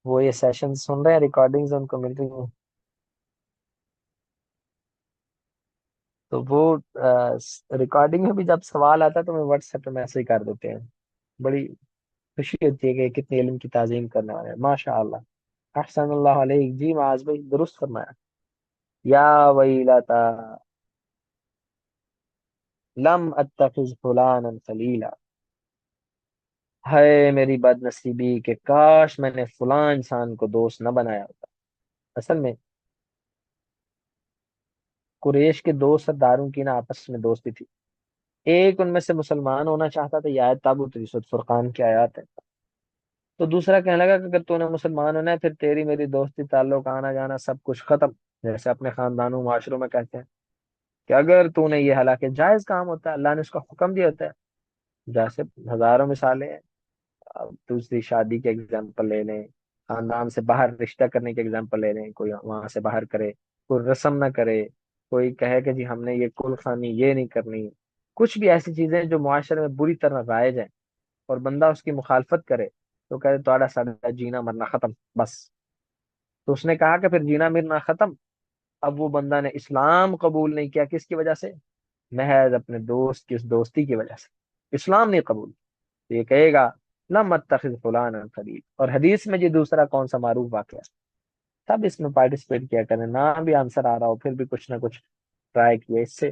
وہ یہ سیشن سن رہے ہیں، ریکارڈنگز ان کو مل رہی ہیں، تو وہ ریکارڈنگ میں بھی جب سوال آتا ہے تو میں واٹس ایپ پہ میسج کر دیتے ہیں، بڑی خوشی ہوتی ہے کہ کتنے علم کی تعظیم کرنے والے ہیں، ماشاء اللہ، احسن اللہ علیہ، جی معاذ بھائی درست فرمایا، یا ویلتا لم اتخذ فلانا خلیلا، ہے میری بد نصیبی کہ کاش میں نے فلاں انسان کو دوست نہ بنایا ہوتا۔ اصل میں قریش کے دو سرداروں کی نا آپس میں دوستی تھی، ایک ان میں سے مسلمان ہونا چاہتا تھا، یہ آیت تابوت سورۃ فرقان کی آیات ہے، تو دوسرا کہنے لگا کہ اگر تو نے مسلمان ہونا ہے پھر تیری میری دوستی تعلق آنا جانا سب کچھ ختم، جیسے اپنے خاندانوں معاشروں میں کہتے ہیں کہ اگر تو نے یہ، حالانکہ جائز کام ہوتا ہے، اللہ نے اس کا حکم دیا ہوتا ہے، جیسے ہزاروں مثالیں ہیں، اب دوسری شادی کے اگزامپل لے لیں، خاندان سے باہر رشتہ کرنے کے اگزامپل لے لیں، کوئی وہاں سے باہر کرے، کوئی رسم نہ کرے، کوئی کہے کہ جی ہم نے یہ کل خانی یہ نہیں کرنی، کچھ بھی ایسی چیزیں جو معاشرے میں بری طرح رائج ہیں اور بندہ اس کی مخالفت کرے تو کہے تھوڑا سا جینا مرنا ختم بس، تو اس نے کہا کہ پھر جینا مرنا ختم، اب وہ بندہ نے اسلام قبول نہیں کیا، کس کی وجہ سے؟ محض اپنے دوست کی اس دوستی کی وجہ سے اسلام نہیں قبول، تو یہ کہے گا لم اتخذ فلانا خلیل، اور حدیث میں یہ دوسرا کون سا معروف واقعہ ہے؟ سب اس میں پارٹیسپیٹ کیا کریں، نہ بھی آنسر آ رہا ہو پھر بھی کچھ نہ کچھ ٹرائی کیے، اس سے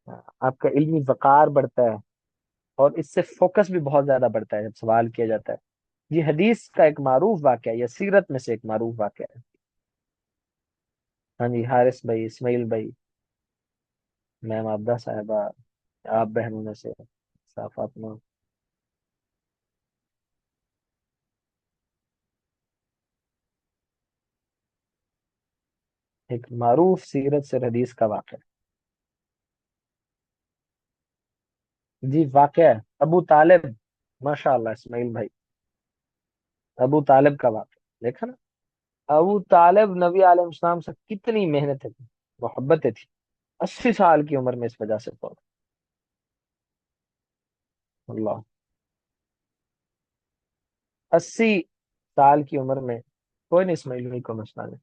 آپ کا علمی وقار بڑھتا ہے، اور اس سے فوکس بھی بہت زیادہ بڑھتا ہے جب سوال کیا جاتا ہے۔ یہ حدیث کا ایک معروف واقعہ ہے، یا سیرت میں سے ایک معروف واقعہ ہے۔ ہاں جی حارث بھائی، اسماعیل بھائی، میم آبدہ صاحبہ، آپ بہنوں میں سے فاطمہ، ایک معروف سیرت سے حدیث کا واقعہ ہے۔ جی واقعہ ہے ابو طالب، ماشاء اللہ اسماعیل بھائی، ابو طالب کا واقعہ دیکھا نا، ابو طالب نبی علیہ السلام سے کتنی محنتیں تھی، محبتیں تھی، 80 سال کی عمر میں اس وجہ سے فوت، اللہ، 80 سال کی عمر میں، کوئی نہیں اسماعیل بھائی کو مسئلہ نہیں،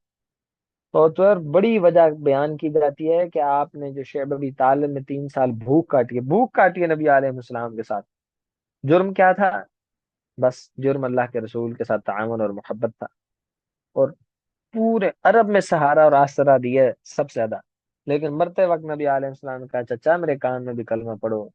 تو اور بڑی وجہ بیان کی جاتی ہے کہ آپ نے جو شعیب ابی طالب میں 3 سال بھوک کاٹی ہے نبی علیہ السلام کے ساتھ، جرم کیا تھا؟ بس جرم اللہ کے رسول کے ساتھ تعاون اور محبت تھا، اور پورے عرب میں سہارا اور آسرا دیا ہے سب سے زیادہ، لیکن مرتے وقت نبی علیہ السلام کا چچا میرے کان میں بھی کلمہ پڑھو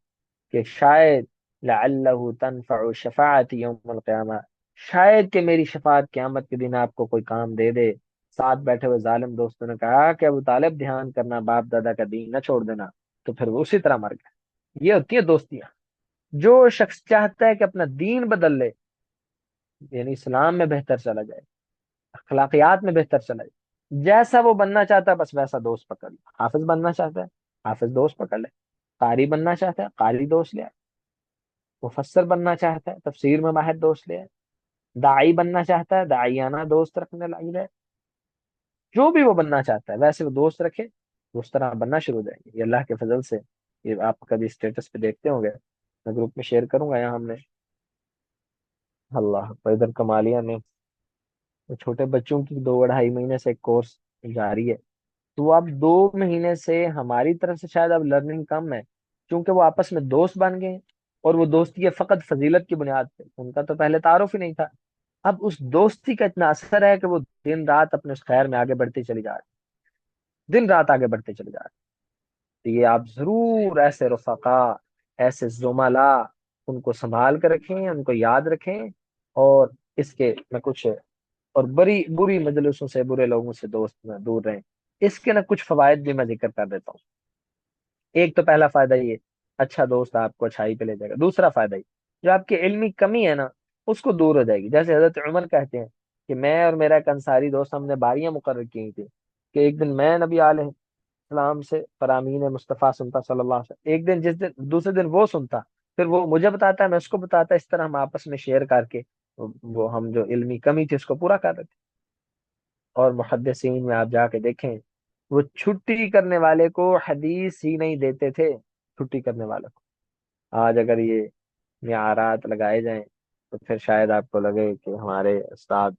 کہ شاید لعلہ تنفع شفاعت یوم القیامہ، شاید کہ میری شفاعت قیامت کے دن آپ کو کوئی کام دے دے۔ ساتھ بیٹھے ہوئے ظالم دوستوں نے کہا کہ ابو طالب دھیان کرنا، باپ دادا کا دین نہ چھوڑ دینا، تو پھر وہ اسی طرح مر گیا۔ یہ ہوتی ہے دوستیاں، جو شخص چاہتا ہے کہ اپنا دین بدل لے، یعنی اسلام میں بہتر چلا جائے، اخلاقیات میں بہتر چلا جائے، جیسا وہ بننا چاہتا ہے بس ویسا دوست پکڑ لے، حافظ بننا چاہتا ہے حافظ دوست پکڑ لے، قاری بننا چاہتا ہے قاری دوست لے، مفسر بننا چاہتا ہے تفسیر میں ماہر دوست لے، داعی بننا چاہتا ہے داعیانہ دوست رکھنے لگے، جو بھی وہ بننا چاہتا ہے ویسے وہ دوست رکھے، تو اس طرح بننا شروع ہو جائیں گے، یہ اللہ کے فضل سے، یہ آپ کبھی اسٹیٹس پہ دیکھتے ہوں گے، میں گروپ میں شیئر کروں گا، یہاں ہم نے اللہ ادھر کمالیہ نے چھوٹے بچوں کی 2 ڈھائی مہینے سے ایک کورس جاری ہے، تو اب 2 مہینے سے ہماری طرف سے شاید اب لرننگ کم ہے، کیونکہ وہ آپس میں دوست بن گئے ہیں، اور وہ دوستی ہے فقط فضیلت کی بنیاد پہ، ان کا تو پہلے تعارف ہی نہیں تھا، اب اس دوستی کا اتنا اثر ہے کہ وہ دن رات اپنے اس خیر میں آگے بڑھتے چلی جا رہے ہیں، دن رات آگے بڑھتے چلے جا رہے ہیں، تو یہ آپ ضرور ایسے رفقا، ایسے زملاء، ان کو سنبھال کر رکھیں، ان کو یاد رکھیں، اور اس کے میں کچھ اور بری بری مجلسوں سے، برے لوگوں سے دوست میں دور رہیں، اس کے نہ کچھ فوائد بھی میں ذکر کر دیتا ہوں۔ ایک تو پہلا فائدہ یہ، اچھا دوست آپ کو اچھائی پہ لے جائے گا، دوسرا فائدہ یہ، جو آپ کی علمی کمی ہے نا اس کو دور ہو جائے گی، جیسے حضرت عمر کہتے ہیں کہ میں اور میرا ایک انصاری دوست ہم نے باریاں مقرر کی تھی کہ ایک دن میں نبی علیہ السلام سے فرامین مصطفیٰ سنتا صلی اللہ علیہ وسلم، ایک دن جس دن دوسرے دن وہ سنتا، پھر وہ مجھے بتاتا ہے میں اس کو بتاتا، اس طرح ہم آپس میں شیئر کر کے وہ ہم جو علمی کمی تھی اس کو پورا کر رہے تھے، اور محدثین میں آپ جا کے دیکھیں وہ چھٹی کرنے والے کو حدیث ہی نہیں دیتے تھے، چھٹی کرنے والے کو۔ آج اگر یہ معیارات لگائے جائیں تو پھر شاید آپ کو لگے کہ ہمارے استاد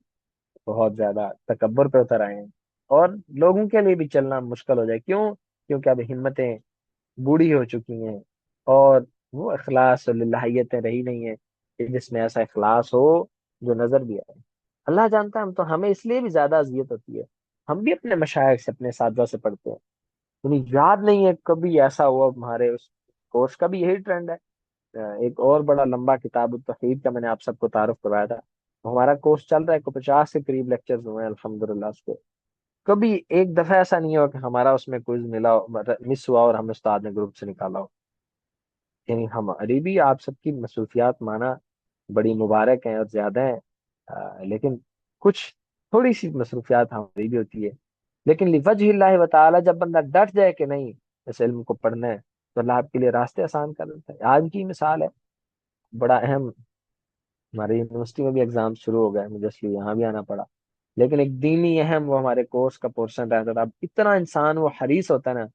بہت زیادہ تکبر پہ اتر آئے ہیں، اور لوگوں کے لیے بھی چلنا مشکل ہو جائے۔ کیوں؟ کیونکہ اب ہمتیں بوڑھی ہو چکی ہیں، اور وہ اخلاص اور للہیتیں رہی نہیں ہیں کہ جس میں ایسا اخلاص ہو جو نظر بھی آئے۔ اللہ جانتا ہے، ہم تو ہمیں اس لیے بھی زیادہ اذیت ہوتی ہے، ہم بھی اپنے مشائخ سے اپنے اساتذہ سے پڑھتے ہیں، یعنی یاد نہیں ہے کبھی ایسا ہوا ہمارے اس کورس کا بھی یہی ٹرینڈ ہے۔ ایک اور بڑا لمبا کتاب التوحید کا میں نے آپ سب کو تعارف کروایا تھا، ہمارا کورس چل رہا ہے، کو 50 کے قریب لیکچرز ہوئے ہیں الحمدللہ اس کے۔ کبھی ایک دفعہ ایسا نہیں ہوا کہ ہمارا اس میں کوئی مس ہوا اور ہم استاد نے گروپ سے نکالا ہو۔ یعنی ہماری بھی آپ سب کی مصروفیات مانا بڑی مبارک ہیں اور زیادہ ہیں، لیکن کچھ تھوڑی سی مصروفیات ہماری بھی ہوتی ہے، لیکن لوجہ اللہ و تعالی جب بندہ ڈٹ جائے کہ نہیں اس علم کو پڑھنا ہے، تو اللہ آپ کے لیے راستے آسان کر دیتا ہے۔ آج کی مثال ہے، بڑا اہم، ہماری یونیورسٹی میں بھی ایگزام شروع ہو گئے، مجھے اس لیے یہاں بھی آنا پڑا، لیکن ایک دینی اہم وہ ہمارے کورس کا پورشن رہتا تھا۔ اب اتنا انسان وہ حریص ہوتا ہے نا،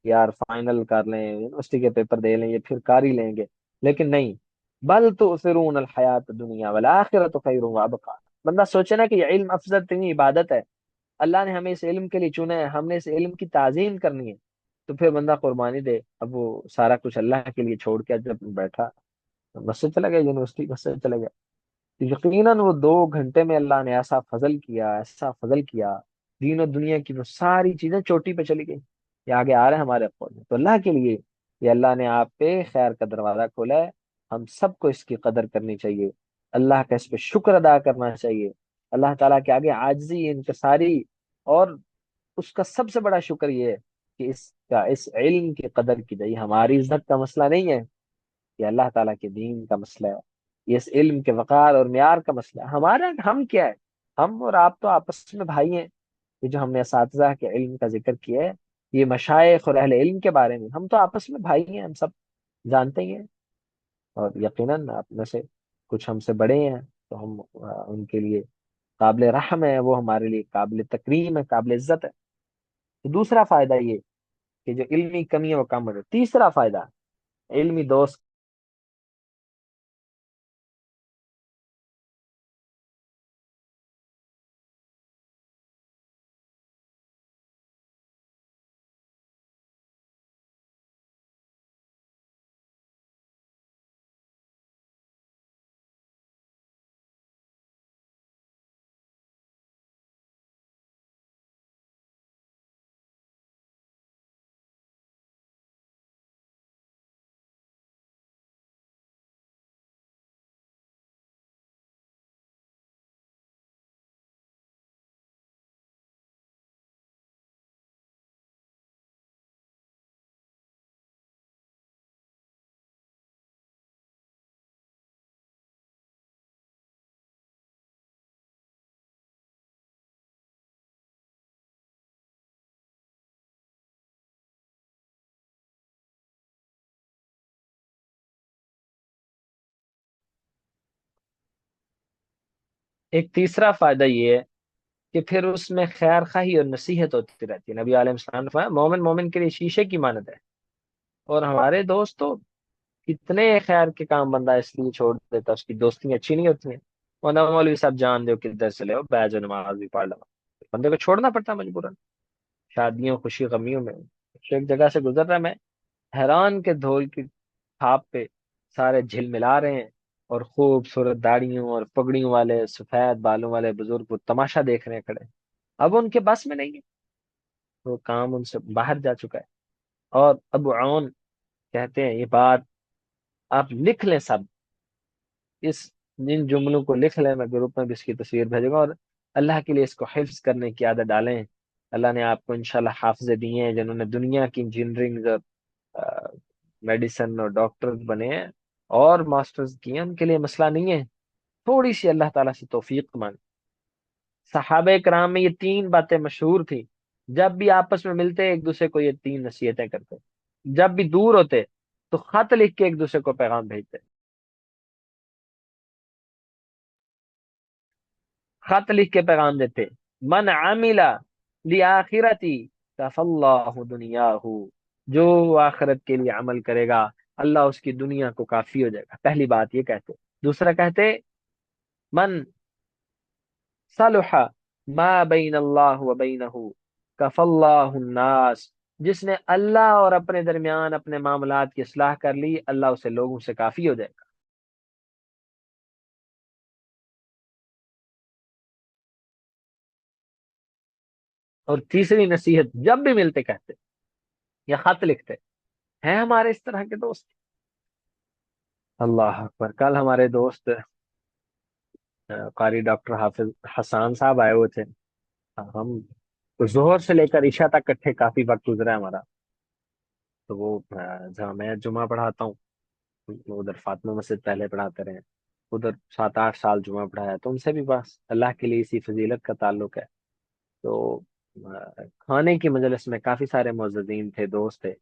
یار فائنل کر لیں، یونیورسٹی کے پیپر دے لیں، یہ پھر کر ہی لیں گے، لیکن نہیں، بل تؤثرون الحیات الدنیا والآخرۃ خیر وابقا۔ بندہ سوچے نا کہ یہ علم افضل ترین عبادت ہے، اللہ نے ہمیں اس علم کے لیے چنا ہے، ہم نے اس علم کی تعظیم کرنی ہے، تو پھر بندہ قربانی دے۔ اب وہ سارا کچھ اللہ کے لیے چھوڑ کے جب بیٹھا، مسجد چلا گیا، یونیورسٹی مسجد چلا گیا، تو یقیناً وہ 2 گھنٹے میں اللہ نے ایسا فضل کیا، ایسا فضل کیا، دین و دنیا کی وہ ساری چیزیں چوٹی پہ چلی گئی، یہ آگے آ رہے ہیں ہمارے قول میں۔ تو اللہ کے لیے یہ اللہ نے آپ پہ خیر کا دروازہ کھولا ہے، ہم سب کو اس کی قدر کرنی چاہیے، اللہ کا اس پہ شکر ادا کرنا چاہیے، اللہ تعالیٰ کے آگے عاجزی انکساری، اور اس کا سب سے بڑا شکر یہ ہے کہ اس علم کی قدر کی جائے۔ ہماری عزت کا مسئلہ نہیں ہے، یہ اللہ تعالیٰ کے دین کا مسئلہ ہے، یہ اس علم کے وقار اور معیار کا مسئلہ ہے۔ ہمارا ہم کیا ہے؟ ہم اور آپ تو آپس میں بھائی ہیں، یہ جو ہم نے اساتذہ کے علم کا ذکر کیا ہے، یہ مشائخ اور اہل علم کے بارے میں، ہم تو آپس میں بھائی ہیں، ہم سب جانتے ہی ہیں، اور یقیناً آپ میں سے کچھ ہم سے بڑے ہیں، تو ہم ان کے لیے قابل رحم ہے، وہ ہمارے لیے قابل تکریم ہے، قابل عزت ہے۔ تو دوسرا فائدہ یہ کہ جو علمی کمی ہے وہ کم ہو جائے۔ تیسرا فائدہ، علمی دوست۔ ایک تیسرا فائدہ یہ ہے کہ پھر اس میں خیر خواہی اور نصیحت ہوتی رہتی ہے۔ نبی علیہ السلام نے فرمایا مومن مومن کے لیے شیشے کی مانند ہے، اور ہمارے دوست تو کتنے خیر کے کام بندہ اس لیے چھوڑ دیتا، اس کی دوستی اچھی نہیں ہوتی ہیں، ورنہ مولوی صاحب جان دو کدھر سے لے بیج نماز بھی پڑھ لو، بندے کو چھوڑنا پڑتا مجبوراً، شادیوں خوشی غمیوں میں۔ ایک جگہ سے گزر رہا میں، حیران کے دھول کی چھاپ پہ سارے جھل ملا رہے ہیں، اور خوبصورت داڑیوں اور پگڑیوں والے سفید بالوں والے بزرگ کو تماشا دیکھ رہے ہیں کھڑے، اب ان کے بس میں نہیں ہے، وہ کام ان سے باہر جا چکا ہے۔ اور ابو عون کہتے ہیں یہ بات آپ لکھ لیں سب، اس جن جملوں کو لکھ لیں، میں گروپ میں بھی اس کی تصویر بھیجوں گا، اور اللہ کے لیے اس کو حفظ کرنے کی عادت ڈالیں۔ اللہ نے آپ کو انشاءاللہ حافظ دیے ہیں، جنہوں نے دنیا کی انجینئرنگ اور میڈیسن اور ڈاکٹر بنے ہیں اور ماسٹرز کیے ہیں، ان کے لیے مسئلہ نہیں ہے، تھوڑی سی اللہ تعالیٰ سے توفیق مانگ۔ صحابہ کرام میں یہ 3 باتیں مشہور تھیں، جب بھی آپس میں ملتے ایک دوسرے کو یہ 3 نصیحتیں کرتے، جب بھی دور ہوتے تو خط لکھ کے ایک دوسرے کو پیغام بھیجتے، خط لکھ کے پیغام دیتے، من عمل لآخرتی کفاللہ دنیاہو، جو آخرت کے لیے عمل کرے گا اللہ اس کی دنیا کو کافی ہو جائے گا، پہلی بات یہ کہتے۔ دوسرا کہتے من صلح ما بین اللہ و بینہ کفی اللہ الناس، جس نے اللہ اور اپنے درمیان اپنے معاملات کی اصلاح کر لی اللہ اسے لوگوں سے کافی ہو جائے گا۔ اور تیسری نصیحت جب بھی ملتے کہتے یا خط لکھتے ہیں ہمارے اس طرح کے دوست، اللہ اکبر، کل ہمارے دوست قاری ڈاکٹر حافظ حسان صاحب آئے ہوئے تھے، ہم ظہر سے لے کر عشاء تک کٹھے کافی وقت گزرا ہے ہمارا۔ تو وہ جہاں میں جمعہ پڑھاتا ہوں ادھر فاطمہ مسجد پہلے پڑھاتے رہے، ادھر 7 8 سال جمعہ پڑھایا، تو ان سے بھی بس اللہ کے لیے اسی فضیلت کا تعلق ہے۔ تو کھانے کی مجلس میں کافی سارے معززین تھے، دوست تھے،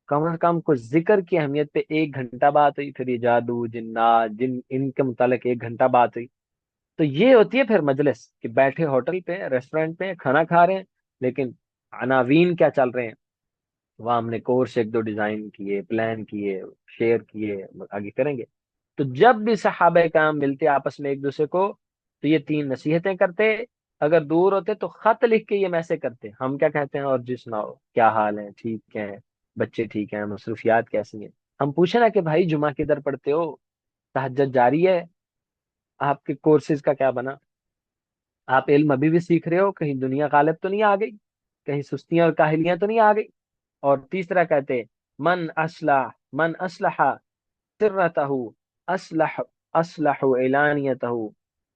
کم از کم کچھ ذکر کی اہمیت پہ 1 گھنٹہ بات ہوئی، پھر یہ جادو جنات جن ان کے متعلق 1 گھنٹہ بات ہوئی۔ تو یہ ہوتی ہے پھر مجلس کہ بیٹھے ہوٹل پہ ریسٹورینٹ پہ کھانا کھا رہے ہیں، لیکن عناوین کیا چل رہے ہیں، وہاں ہم نے کورس 1 2 ڈیزائن کیے، پلان کیے، شیئر کیے، آگے کریں گے۔ تو جب بھی صحابہ کرام ملتے آپس میں ایک دوسرے کو تو یہ 3 نصیحتیں کرتے، اگر دور ہوتے تو خط لکھ کے یہ میسج کرتے ہم کیا کہتے ہیں اور جی سناؤ کیا حال ہے، ٹھیک ہے، بچے ٹھیک ہیں، مصروفیات کیسی ہیں۔ ہم پوچھیں نا کہ بھائی جمعہ کدھر پڑھتے ہو، تہجد جاری ہے، آپ کے کورسز کا کیا بنا، آپ علم ابھی بھی سیکھ رہے ہو، کہیں دنیا غالب تو نہیں آ گئی، کہیں سستیاں اور کاہلیاں تو نہیں آ گئی۔ اور تیسرا کہتے من اصلح سرتہ اصلح اصلح علانیتہ،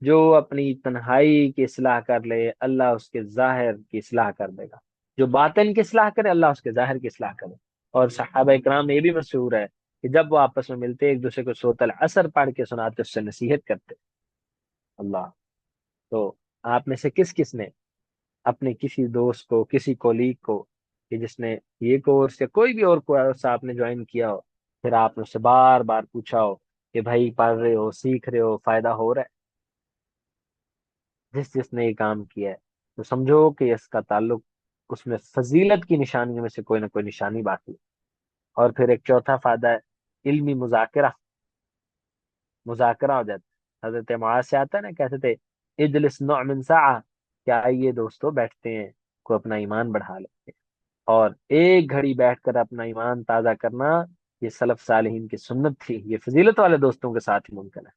جو اپنی تنہائی کی اصلاح کر لے اللہ اس کے ظاہر کی اصلاح کر دے گا، جو باطن کی اصلاح کرے اللہ اس کے ظاہر کی اصلاح کرے۔ اور صحابہ اکرام میں یہ بھی مشہور ہے کہ جب وہ آپس میں ملتے ایک دوسرے کو سورۃ العصر پڑھ کے سناتے، اس سے نصیحت کرتے۔ اللہ، تو آپ میں سے کس کس نے اپنے کسی دوست کو، کسی کولیگ کو کہ جس نے یہ کورس یا کوئی بھی اور کورس آپ نے جوائن کیا ہو، پھر آپ نے اس سے بار بار پوچھا ہو کہ بھائی پڑھ رہے ہو، سیکھ رہے ہو، فائدہ ہو رہا ہے، جس جس نے یہ کام کیا ہے تو سمجھو کہ اس کا تعلق اس میں فضیلت کی نشانیوں میں سے کوئی نہ کوئی نشانی باقی ہے۔ اور پھر ایک چوتھا فائدہ ہے علمی مذاکرہ، مذاکرہ ہو جاتا ہے۔ حضرت معاذ سے آتا ہے نا، کہتے تھے اجلس نعم ساعہ، کیا آئیے دوستو بیٹھتے ہیں، کو اپنا ایمان بڑھا لیتے ہیں۔ اور ایک گھڑی بیٹھ کر اپنا ایمان تازہ کرنا، یہ سلف صالحین کی سنت تھی، یہ فضیلت والے دوستوں کے ساتھ ہی ممکن ہے۔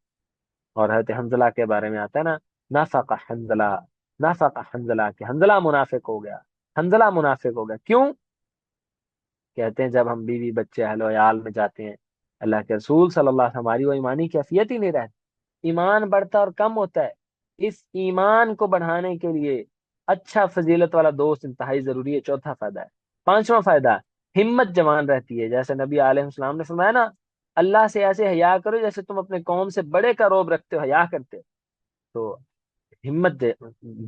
اور حضرت حنزلہ کے بارے میں آتا ہے نا، نافق حنزلہ، نافق حنزلہ، کہ حنزلہ منافق ہو گیا، حنزلہ منافق ہو گیا، کیوں؟ کہتے ہیں جب ہم بیوی بچے اہل و عیال میں جاتے ہیں، اللہ کے رسول صلی اللہ علیہ وسلم، ہماری وہ ایمانی کیفیت ہی نہیں رہتی، ایمان بڑھتا اور کم ہوتا ہے۔ اس ایمان کو بڑھانے کے لیے اچھا فضیلت والا دوست انتہائی ضروری ہے، چوتھا فائدہ ہے۔ پانچواں فائدہ، ہمت جوان رہتی ہے، جیسے نبی علیہ السلام نے فرمایا نا، اللہ سے ایسے حیا کرو جیسے تم اپنے قوم سے بڑے کا روب رکھتے ہو، حیا کرتے ہو۔ تو ہمت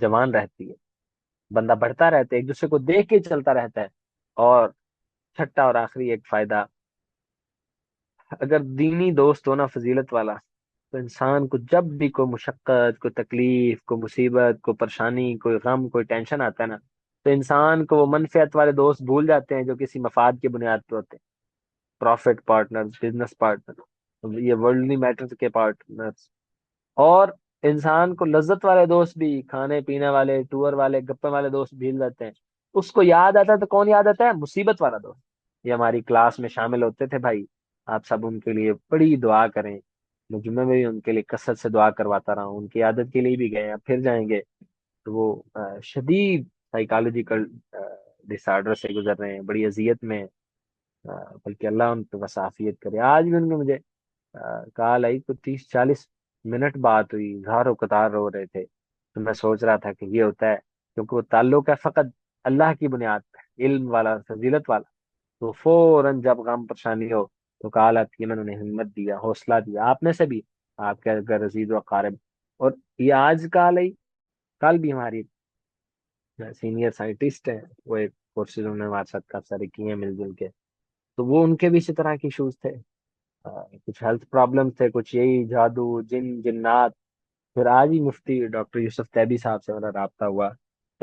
جوان رہتی ہے، بندہ بڑھتا رہتا ہے، ایک دوسرے کو دیکھ کے چلتا رہتا ہے۔ اور چھٹا اور آخری ایک فائدہ، اگر دینی دوست ہونا فضیلت والا تو انسان کو جب بھی کوئی مشقت، کوئی تکلیف، کوئی مصیبت، کوئی پریشانی، کوئی غم، کوئی ٹینشن آتا ہے نا، تو انسان کو وہ منفعت والے دوست بھول جاتے ہیں جو کسی مفاد کی بنیاد پہ ہوتے ہیں، پروفٹ پارٹنر، بزنس پارٹنر، یہ ورلڈلی میٹر کے پارٹنر۔ اور انسان کو لذت والے دوست بھی، کھانے پینے والے، ٹور والے، گپے والے دوست بھول جاتے ہیں، اس کو یاد آتا ہے تو کون یاد آتا ہے؟ مصیبت والا دوست۔ یہ ہماری کلاس میں شامل ہوتے تھے بھائی، آپ سب ان کے لیے بڑی دعا کریں، میں جمعے میں بھی ان کے لیے کثرت سے دعا کرواتا رہا ہوں، ان کی عادت کے لیے بھی گئے، اب پھر جائیں گے۔ تو وہ شدید سائیکالوجیکل ڈس آرڈر سے گزر رہے ہیں، بڑی اذیت میں، بلکہ اللہ ان پہ بس عافیت کرے۔ آج بھی ان میں مجھے کال آئی تو 30 40 منٹ بات ہوئی، گھاروں قطار رو رہے تھے، تو میں سوچ رہا تھا کہ یہ ہوتا ہے کیونکہ وہ تعلق ہے فقط اللہ کی بنیاد پہ، علم والا، فضیلت والا، تو فوراً جب غم پریشانی ہو تو کال آتی ہے، انہوں نے ہمت دیا، حوصلہ دیا، آپ میں سے بھی، آپ کے اگر عزیز و اقارب۔ اور یہ آج کال آئی، کل بھی ہماری سینئر سائنٹسٹ ہیں، وہ ایک کورسز انہوں نے ہمارے ساتھ کافی سارے کیے ہیں مل جل کے، تو وہ ان کے بھی اسی طرح کے ایشوز تھے، کچھ ہیلتھ پرابلم تھے، کچھ یہی جادو جن جنات۔ پھر آج ہی مفتی ڈاکٹر یوسف تیبی صاحب سے میرا رابطہ ہوا،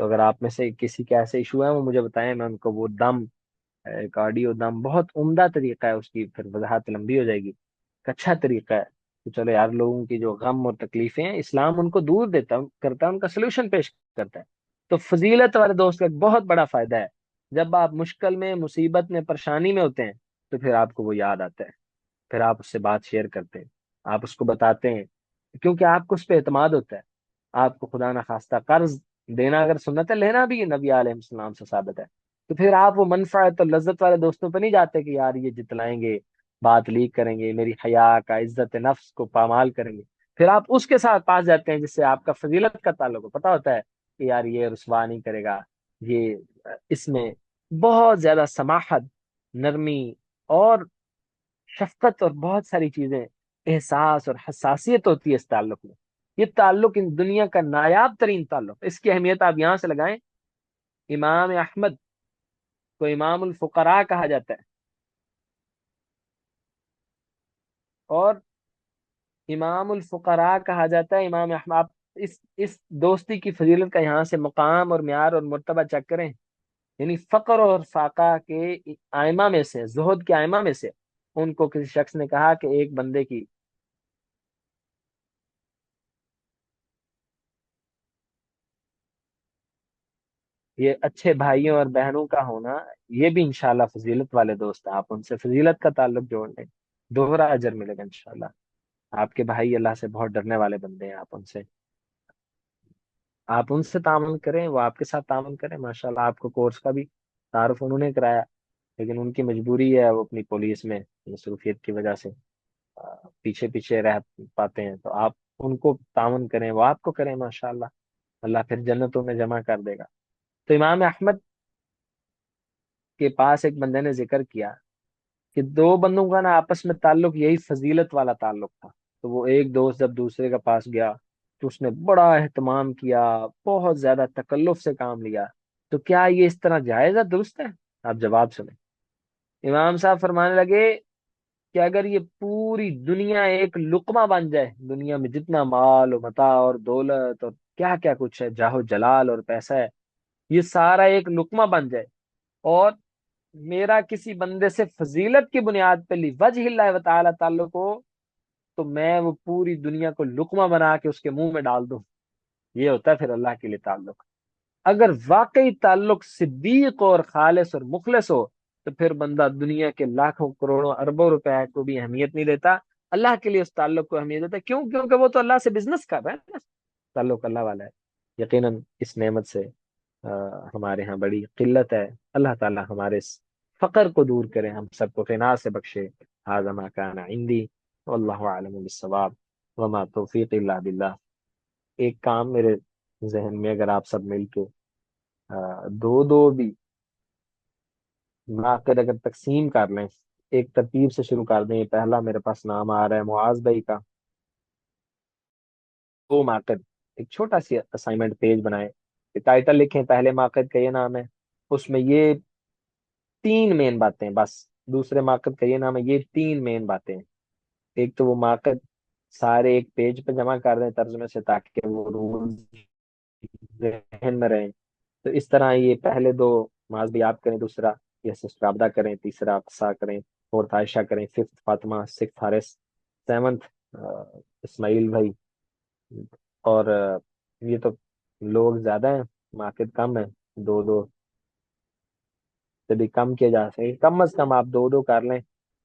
تو اگر آپ میں سے کسی کے ایسے ایشو ہے وہ مجھے بتائیں، میں ان کو وہ دم، کارڈیو دم بہت عمدہ طریقہ ہے، اس کی پھر وضاحت لمبی ہو جائے گی، ایک اچھا طریقہ ہے کہ چلو یار لوگوں کی جو غم اور تکلیفیں ہیں اسلام ان کو دور دیتا کرتا ہے، ان کا سلوشن پیش کرتا ہے۔ تو فضیلت والے دوست کا ایک بہت بڑا فائدہ ہے، جب آپ مشکل میں، مصیبت میں، پریشانی میں ہوتے ہیں تو پھر آپ کو وہ یاد آتا ہے، پھر آپ اس سے بات شیئر کرتے ہیں، آپ اس کو بتاتے ہیں، کیونکہ آپ کو اس پہ اعتماد ہوتا ہے۔ آپ کو خدا نخواستہ قرض دینا اگر سنت ہے، لینا بھی نبی علیہ السلام سے ثابت ہے، تو پھر آپ وہ منفعت اور لذت والے دوستوں پہ نہیں جاتے کہ یار یہ جتلائیں گے، بات لیک کریں گے، میری حیا کا، عزت نفس کو پامال کریں گے۔ پھر آپ اس کے ساتھ پاس جاتے ہیں جس سے آپ کا فضیلت کا تعلق ہو، پتا ہوتا ہے کہ یار یہ رسوا نہیں کرے گا، یہ اس میں بہت زیادہ سماحت، نرمی اور شفقت اور بہت ساری چیزیں، احساس اور حساسیت ہوتی ہے اس تعلق میں۔ یہ تعلق ان دنیا کا نایاب ترین تعلق، اس کی اہمیت آپ یہاں سے لگائیں۔ امام احمد کو امام الفقراء کہا جاتا ہے، اور امام الفقراء کہا جاتا ہے امام احمد۔ آپ اس دوستی کی فضیلت کا یہاں سے مقام اور معیار اور مرتبہ چیک کریں، یعنی فقر اور فاقہ کے آئمہ میں سے، زہد کے آئمہ میں سے، ان کو کسی شخص نے کہا کہ ایک بندے کی، یہ اچھے بھائیوں اور بہنوں کا ہونا، یہ بھی انشاءاللہ فضیلت والے دوست ہیں، آپ ان سے فضیلت کا تعلق جوڑ لیں، دوہرا اجر ملے گا انشاءاللہ۔ آپ کے بھائی اللہ سے بہت ڈرنے والے بندے ہیں، آپ ان سے تعامل کریں، وہ آپ کے ساتھ تعامل کریں، ماشاءاللہ آپ کو کورس کا بھی تعارف انہوں نے کرایا، لیکن ان کی مجبوری ہے، وہ اپنی پولیس میں مصروفیت کی وجہ سے پیچھے پیچھے رہ پاتے ہیں، تو آپ ان کو تعاون کریں، وہ آپ کو کریں، ماشاءاللہ اللہ پھر جنتوں میں جمع کر دے گا۔ تو امام احمد کے پاس ایک بندے نے ذکر کیا کہ دو بندوں کا نا آپس میں تعلق یہی فضیلت والا تعلق تھا، تو وہ ایک دوست جب دوسرے کے پاس گیا تو اس نے بڑا اہتمام کیا، بہت زیادہ تکلف سے کام لیا، تو کیا یہ اس طرح جائز ہے، درست ہے؟ آپ جواب سنیں۔ امام صاحب فرمانے لگے کہ اگر یہ پوری دنیا ایک لقمہ بن جائے، دنیا میں جتنا مال و متاع اور دولت اور کیا کیا کچھ ہے، جاہ و جلال اور پیسہ ہے، یہ سارا ایک لقمہ بن جائے، اور میرا کسی بندے سے فضیلت کی بنیاد پہ لی وجہ اللہ و تعالی تعلق ہو، تو میں وہ پوری دنیا کو لقمہ بنا کے اس کے منہ میں ڈال دوں، یہ ہوتا ہے پھر اللہ کے لیے تعلق۔ اگر واقعی تعلق صدیق اور خالص اور مخلص ہو تو پھر بندہ دنیا کے لاکھوں کروڑوں اربوں روپے کو بھی اہمیت نہیں دیتا، اللہ کے لیے اس تعلق کو اہمیت دیتا ہے، کیوں؟ کیونکہ وہ تو اللہ سے بزنس کر رہا ہے نا، تعلق اللہ والا ہے۔ یقیناً اس نعمت سے ہمارے ہاں بڑی قلت ہے، اللہ تعالی ہمارے اس فقر کو دور کرے، ہم سب کو غنا سے بخشے۔ ھذا ما کان عندی واللہ اعلم بالصواب وما توفیق الا باللہ۔ ایک کام میرے ذہن میں، اگر آپ سب مل کے دو دو بھی ناقد اگر تقسیم کر لیں، ایک ترتیب سے شروع کر دیں، پہلا میرے پاس نام آ رہا ہے معاذ بھائی کا، دو ماقد، ایک چھوٹا سی اسائنمنٹ پیج بنائیں، ٹائٹل لکھیں، پہلے ماقد کا یہ نام ہے، اس میں یہ تین مین باتیں بس، دوسرے ماقد کا یہ نام ہے، یہ تین مین باتیں ہیں۔ ایک تو وہ ماقد سارے ایک پیج پہ جمع کر دیں ترجمے سے، تاکہ وہ رول ذہن میں رہیں۔ تو اس طرح یہ پہلے دو معاذ بھی آپ کریں، دوسرا یہ سسٹر عبدہ کریں، تیسرا اقصا کریں، فورتھ عائشہ کریں، fifth Fatima, six Haris, seventh Ismail بھائی، اور یہ تو لوگ زیادہ ہیں، مارکیٹ کم ہے، دو دو سے بھی کم کیا جا سکے، کم از کم آپ دو دو کر لیں،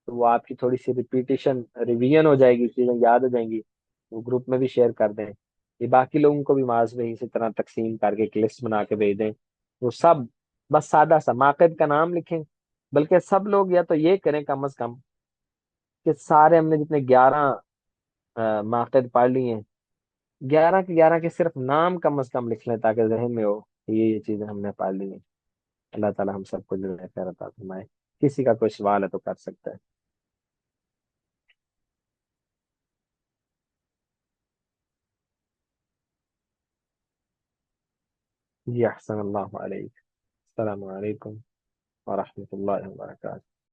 تو وہ آپ کی تھوڑی سی ریپیٹیشن، ریویژن ہو جائے گی، چیزیں یاد ہو جائیں گی، وہ گروپ میں بھی شیئر کر دیں، یہ باقی لوگوں کو بھی معاذ میں اسی طرح تقسیم کر کے ایک لسٹ بنا کے بھیج دیں، وہ سب بس سادہ سا ماقد کا نام لکھیں، بلکہ سب لوگ یا تو یہ کریں کم از کم کہ سارے ہم نے جتنے 11 ماقد پڑھ لیے ہیں، 11 کے 11 کے صرف نام کم از کم لکھ لیں، تاکہ ذہن میں ہو کہ یہ چیزیں ہم نے پڑھ لی ہیں۔ اللہ تعالی ہم سب کو جو ہے خیر عطا فرمائے۔ کسی کا کوئی سوال ہے تو کر سکتا ہے۔ جی احسن اللہ علیک، السلام علیکم ورحمۃ اللہ وبرکاتہ۔